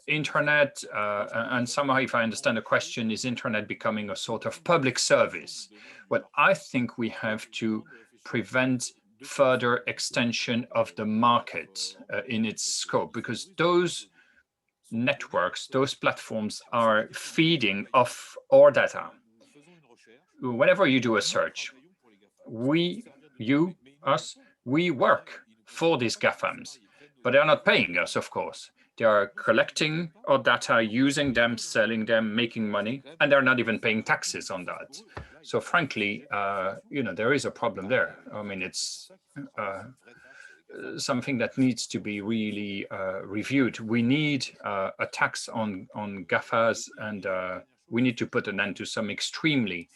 internet? And somehow, if I understand the question, is internet becoming a sort of public service? Well, I think we have to prevent further extension of the market in its scope, because those networks, those platforms are feeding off our data. Whenever you do a search, we work for these GAFAMs, but they're not paying us, of course. They are collecting our data, using them, selling them, making money, and they're not even paying taxes on that. So frankly, there is a problem there. It's something that needs to be really reviewed. We need a tax on GAFAs, and we need to put an end to some extremely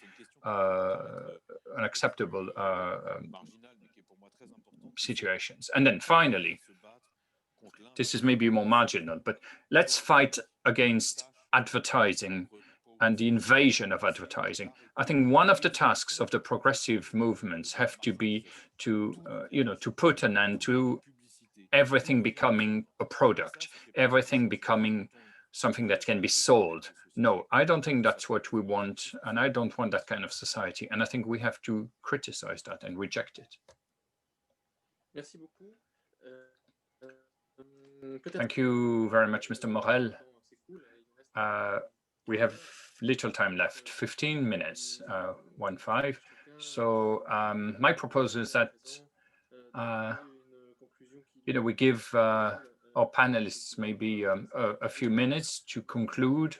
unacceptable situations. And then finally, this is maybe more marginal, but let's fight against advertising and the invasion of advertising. I think one of the tasks of the progressive movements have to be to put an end to everything becoming a product, everything becoming something that can be sold. No, I don't think that's what we want, and I don't want that kind of society. And I think we have to criticize that and reject it. Merci beaucoup. Thank you very much, Mr. Morel. We have little time left, 15 minutes, 1-5. So my proposal is that we give our panelists maybe a few minutes to conclude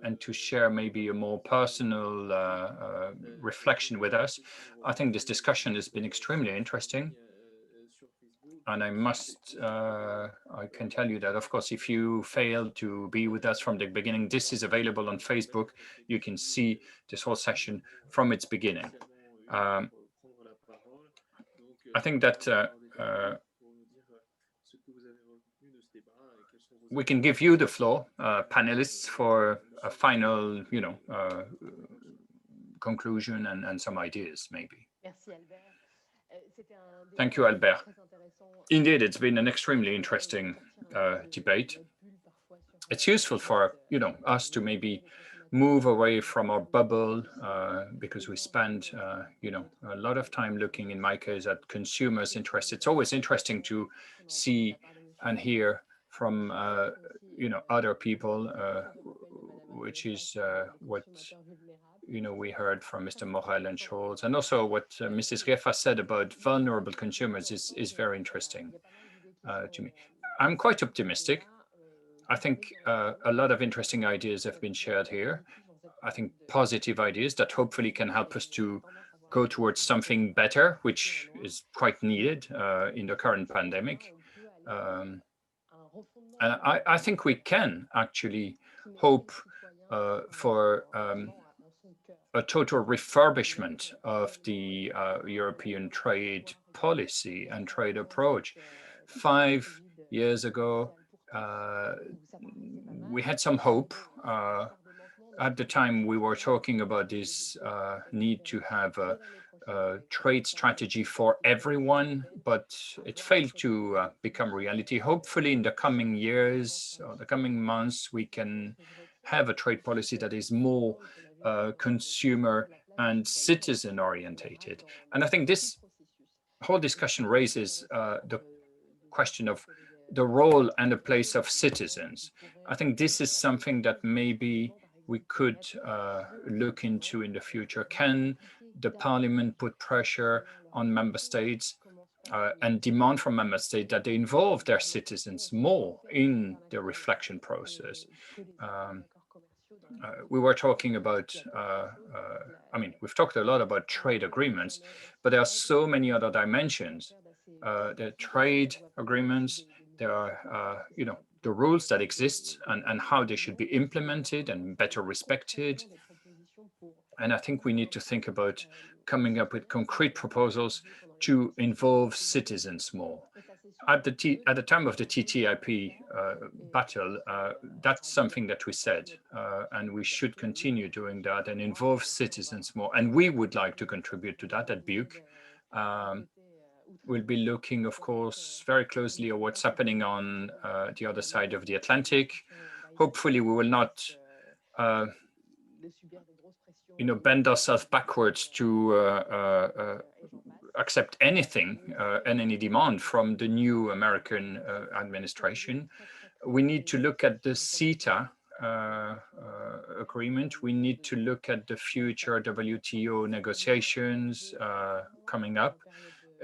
and to share maybe a more personal reflection with us. I think this discussion has been extremely interesting. And I can tell you that, of course, if you failed to be with us from the beginning, this is available on Facebook. You can see this whole session from its beginning. I think that we can give you the floor, panelists, for a final, conclusion and some ideas, maybe. Thank you, Albert. Indeed, it's been an extremely interesting debate. It's useful for us to maybe move away from our bubble, because we spend a lot of time looking, in my case, at consumers' interests. It's always interesting to see and hear from other people, which is what we heard from Mr. Morel and Scholz, and also what Mrs. Riefa said about vulnerable consumers is very interesting to me. I'm quite optimistic. I think a lot of interesting ideas have been shared here. I think positive ideas that hopefully can help us to go towards something better, which is quite needed in the current pandemic. And I think we can actually hope for a total refurbishment of the European trade policy and trade approach. 5 years ago, we had some hope. At the time, we were talking about this need to have a trade strategy for everyone, but it failed to become reality. Hopefully, in the coming years or the coming months, we can have a trade policy that is more consumer and citizen orientated. And I think this whole discussion raises the question of the role and the place of citizens. I think this is something that maybe we could look into in the future. Can the parliament put pressure on member states and demand from member states that they involve their citizens more in the reflection process? We were talking about, I mean, we've talked a lot about trade agreements, but there are so many other dimensions. There are trade agreements, there are, you know, the rules that exist and how they should be implemented and better respected. And I think we need to think about coming up with concrete proposals to involve citizens more. At the time of the TTIP battle, that's something that we said, and we should continue doing that and involve citizens more. And we would like to contribute to that at BUC. We'll be looking, of course, very closely at what's happening on the other side of the Atlantic. Hopefully, we will not you know, bend ourselves backwards to accept anything and any demand from the new American administration. We need to look at the CETA agreement. We need to look at the future WTO negotiations coming up.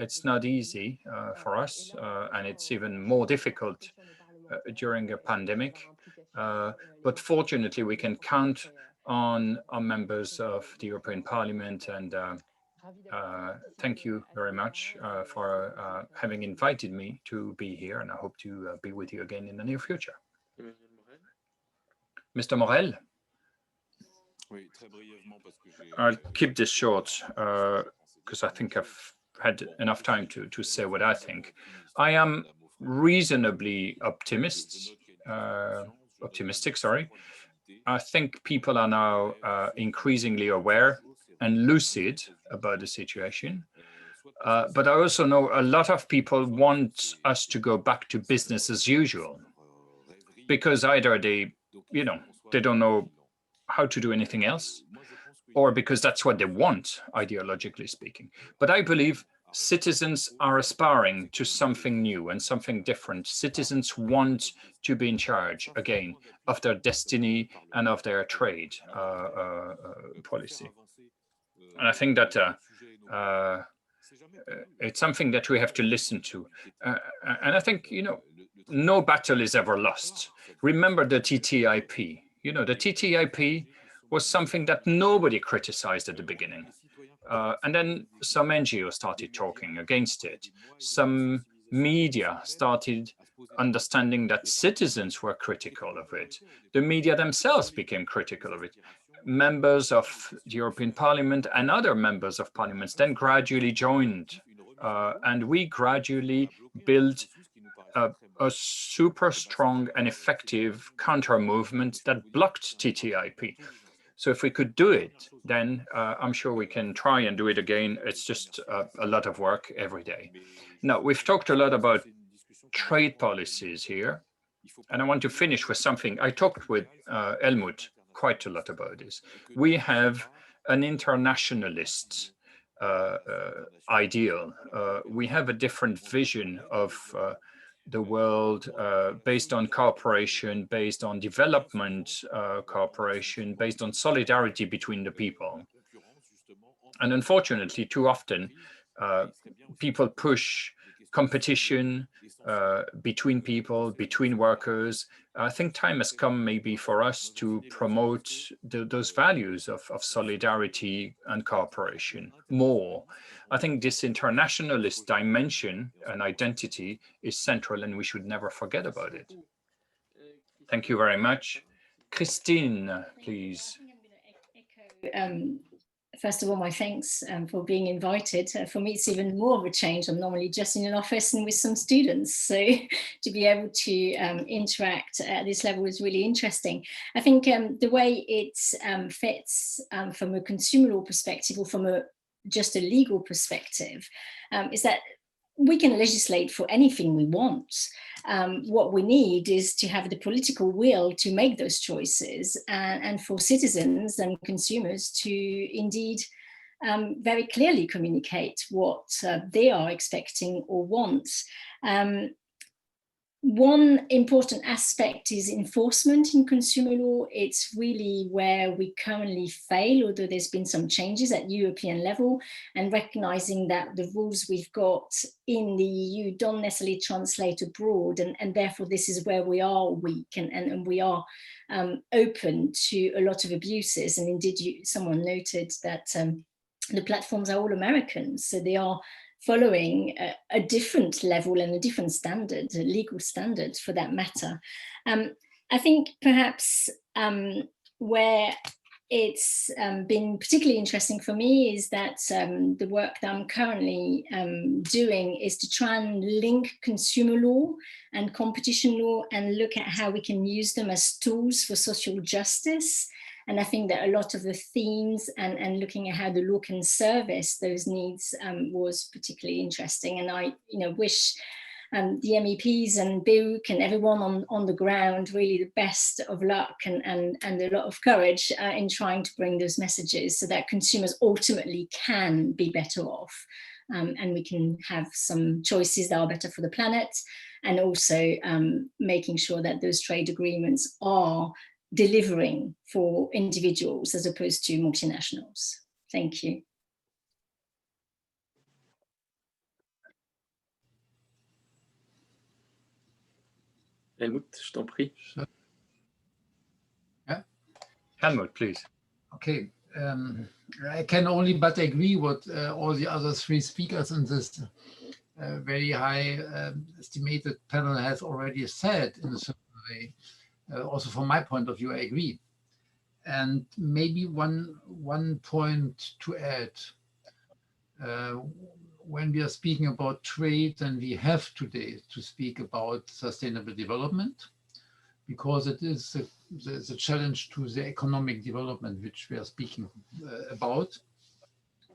It's not easy for us, and it's even more difficult during a pandemic. But fortunately, we can count on our members of the European Parliament, and thank you very much for having invited me to be here, and I hope to be with you again in the near future. Mr. Morel? I'll keep this short because I think I've had enough time to say what I think. I am reasonably optimistic. I think people are now increasingly aware and lucid about the situation. But I also know a lot of people want us to go back to business as usual, because either they, you know, they don't know how to do anything else, or because that's what they want, ideologically speaking. But I believe citizens are aspiring to something new and something different. Citizens want to be in charge, again, of their destiny and of their trade policy. And I think that it's something that we have to listen to. And I think, you know, no battle is ever lost. Remember the TTIP. You know, the TTIP was something that nobody criticized at the beginning. And then some NGOs started talking against it. Some media started understanding that citizens were critical of it. The media themselves became critical of it. Members of the European Parliament and other members of parliaments then gradually joined. And we gradually built a super strong and effective counter movement that blocked TTIP. So if we could do it, then I'm sure we can try and do it again. It's just a lot of work every day. Now, we've talked a lot about trade policies here, and I want to finish with something. I talked with Helmut quite a lot about this. We have an internationalist ideal. We have a different vision of the world based on cooperation, based on development cooperation, based on solidarity between the people. And unfortunately, too often, people push competition between people, between workers. I think time has come maybe for us to promote those values of solidarity and cooperation more. I think this internationalist dimension and identity is central, and we should never forget about it. Thank you very much. Christine, please. First of all, my thanks for being invited. For me, it's even more of a change. I'm normally just in an office and with some students. So to be able to interact at this level is really interesting. I think the way it fits from a consumer law perspective or from just a legal perspective is that we can legislate for anything we want. What we need is to have the political will to make those choices and for citizens and consumers to indeed very clearly communicate what they are expecting or want. One important aspect is enforcement in consumer law. It's really where we currently fail, although there's been some changes at European level, and recognizing that the rules we've got in the EU don't necessarily translate abroad, and therefore this is where we are weak and we are open to a lot of abuses. And indeed, someone noted that the platforms are all Americans, so they are following a different level and a different standard, a legal standard for that matter. I think perhaps where it's been particularly interesting for me is that the work that I'm currently doing is to try and link consumer law and competition law and look at how we can use them as tools for social justice. And I think that a lot of the themes and looking at how the law can service those needs was particularly interesting. And I wish the MEPs and BEUC and everyone on the ground really the best of luck and a lot of courage in trying to bring those messages so that consumers ultimately can be better off. And we can have some choices that are better for the planet, and also making sure that those trade agreements are delivering for individuals as opposed to multinationals. Thank you. Helmut, je t'en prie. Yeah. Helmut, please. Okay. I can only but agree what all the other three speakers in this very high estimated panel has already said in a certain way. Also from my point of view, I agree. And maybe one point to add. When we are speaking about trade, then we have today to speak about sustainable development, because it is the challenge to the economic development which we are speaking about.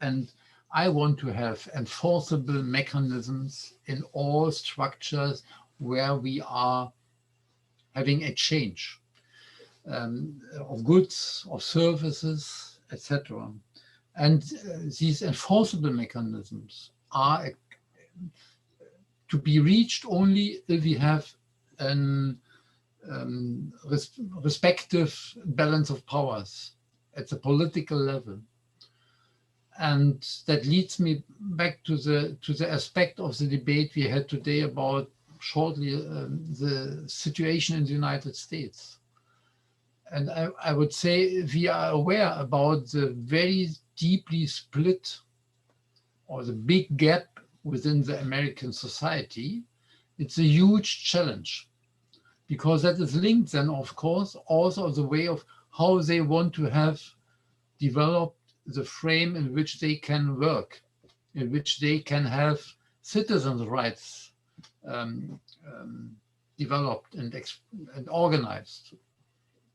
And I want to have enforceable mechanisms in all structures where we are having a change of goods, of services, etc. And these enforceable mechanisms are to be reached only if we have an respective balance of powers at the political level. And that leads me back to the aspect of the debate we had today about shortly the situation in the United States. And I would say we are aware about the very deeply split or the big gap within the American society. It's a huge challenge, because that is linked then, of course, also the way of how they want to have developed the frame in which they can work, in which they can have citizens' rights developed and organized.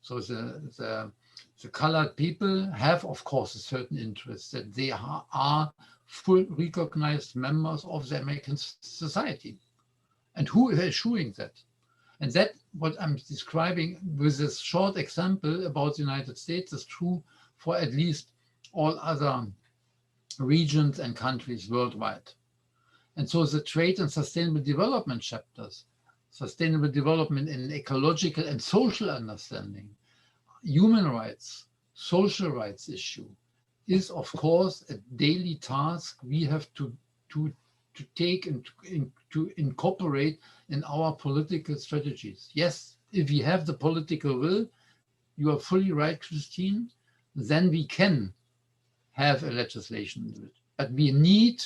So the colored people have, of course, a certain interest that they are full recognized members of the American society. And who is assuring that? And that, what I'm describing with this short example about the United States, is true for at least all other regions and countries worldwide. And so the trade and sustainable development chapters, sustainable development in ecological and social understanding, human rights, social rights issue, is of course a daily task we have to to take and to incorporate in our political strategies. Yes, if we have the political will, you are fully right, Christine, then we can have a legislation. But we need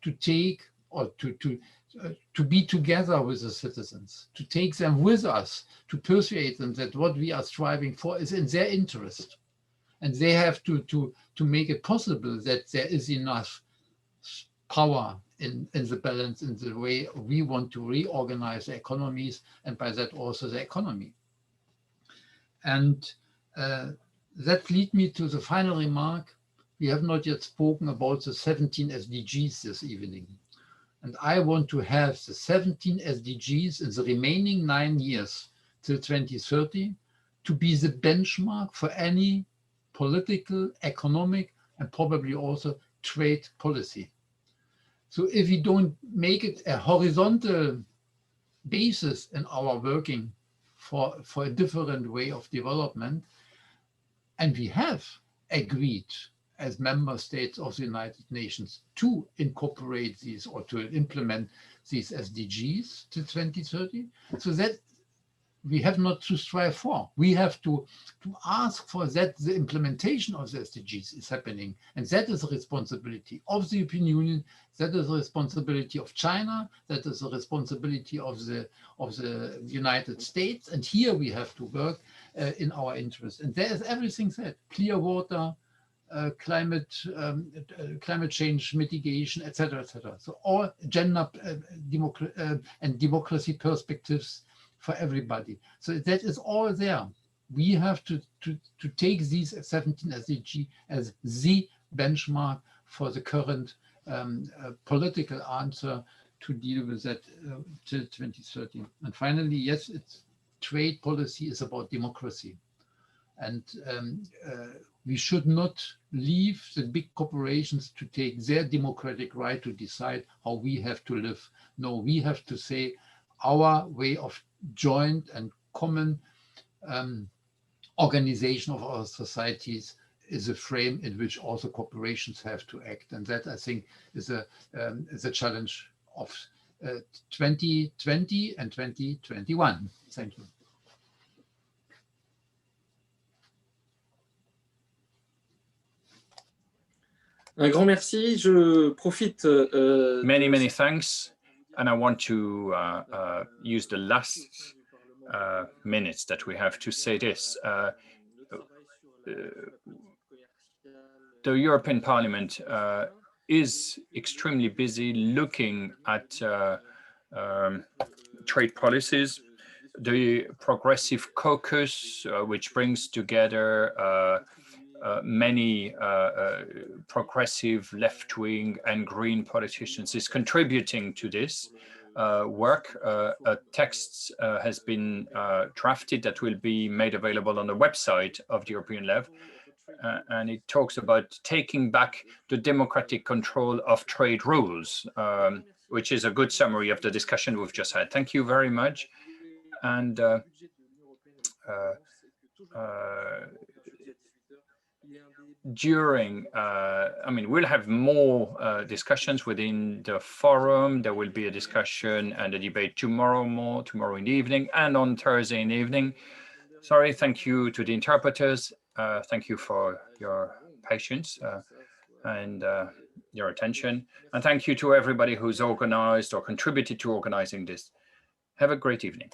to take or to be together with the citizens, to take them with us, to persuade them that what we are striving for is in their interest. And they have to make it possible that there is enough power in the balance, in the way we want to reorganize the economies, and by that also the economy. And that leads me to the final remark. We have not yet spoken about the 17 SDGs this evening. And I want to have the 17 SDGs in the remaining 9 years till 2030 to be the benchmark for any political, economic, and probably also trade policy. So if we don't make it a horizontal basis in our working for a different way of development, and we have agreed as member states of the United Nations to incorporate these or to implement these SDGs to 2030, so that we have not to strive for. We have to ask for that the implementation of the SDGs is happening. And that is a responsibility of the European Union, that is a responsibility of China, that is a responsibility of the United States. And here we have to work in our interest. And there is everything said: clear water, climate change mitigation, etc., etc. So all gender and democracy perspectives for everybody. So that is all there. We have to take these 17 SDG as the benchmark for the current political answer to deal with that till 2030. And finally, yes, trade policy is about democracy. And we should not leave the big corporations to take their democratic right to decide how we have to live. No, we have to say our way of joint and common organization of our societies is a frame in which also corporations have to act. And that, I think, is a challenge of 2020 and 2021. Thank you. Un grand merci. Je profite. Many thanks. And I want to use the last minutes that we have to say this. The European Parliament is extremely busy looking at trade policies. The Progressive Caucus, which brings together many progressive left-wing and green politicians, is contributing to this work. A text has been drafted that will be made available on the website of the European level. And it talks about taking back the democratic control of trade rules, which is a good summary of the discussion we've just had. Thank you very much. And during, I mean, we'll have more discussions within the forum. There will be a discussion and a debate tomorrow in the evening and on Thursday in the evening. Sorry, thank you to the interpreters. Thank you for your patience and your attention. And thank you to everybody who's organized or contributed to organizing this. Have a great evening.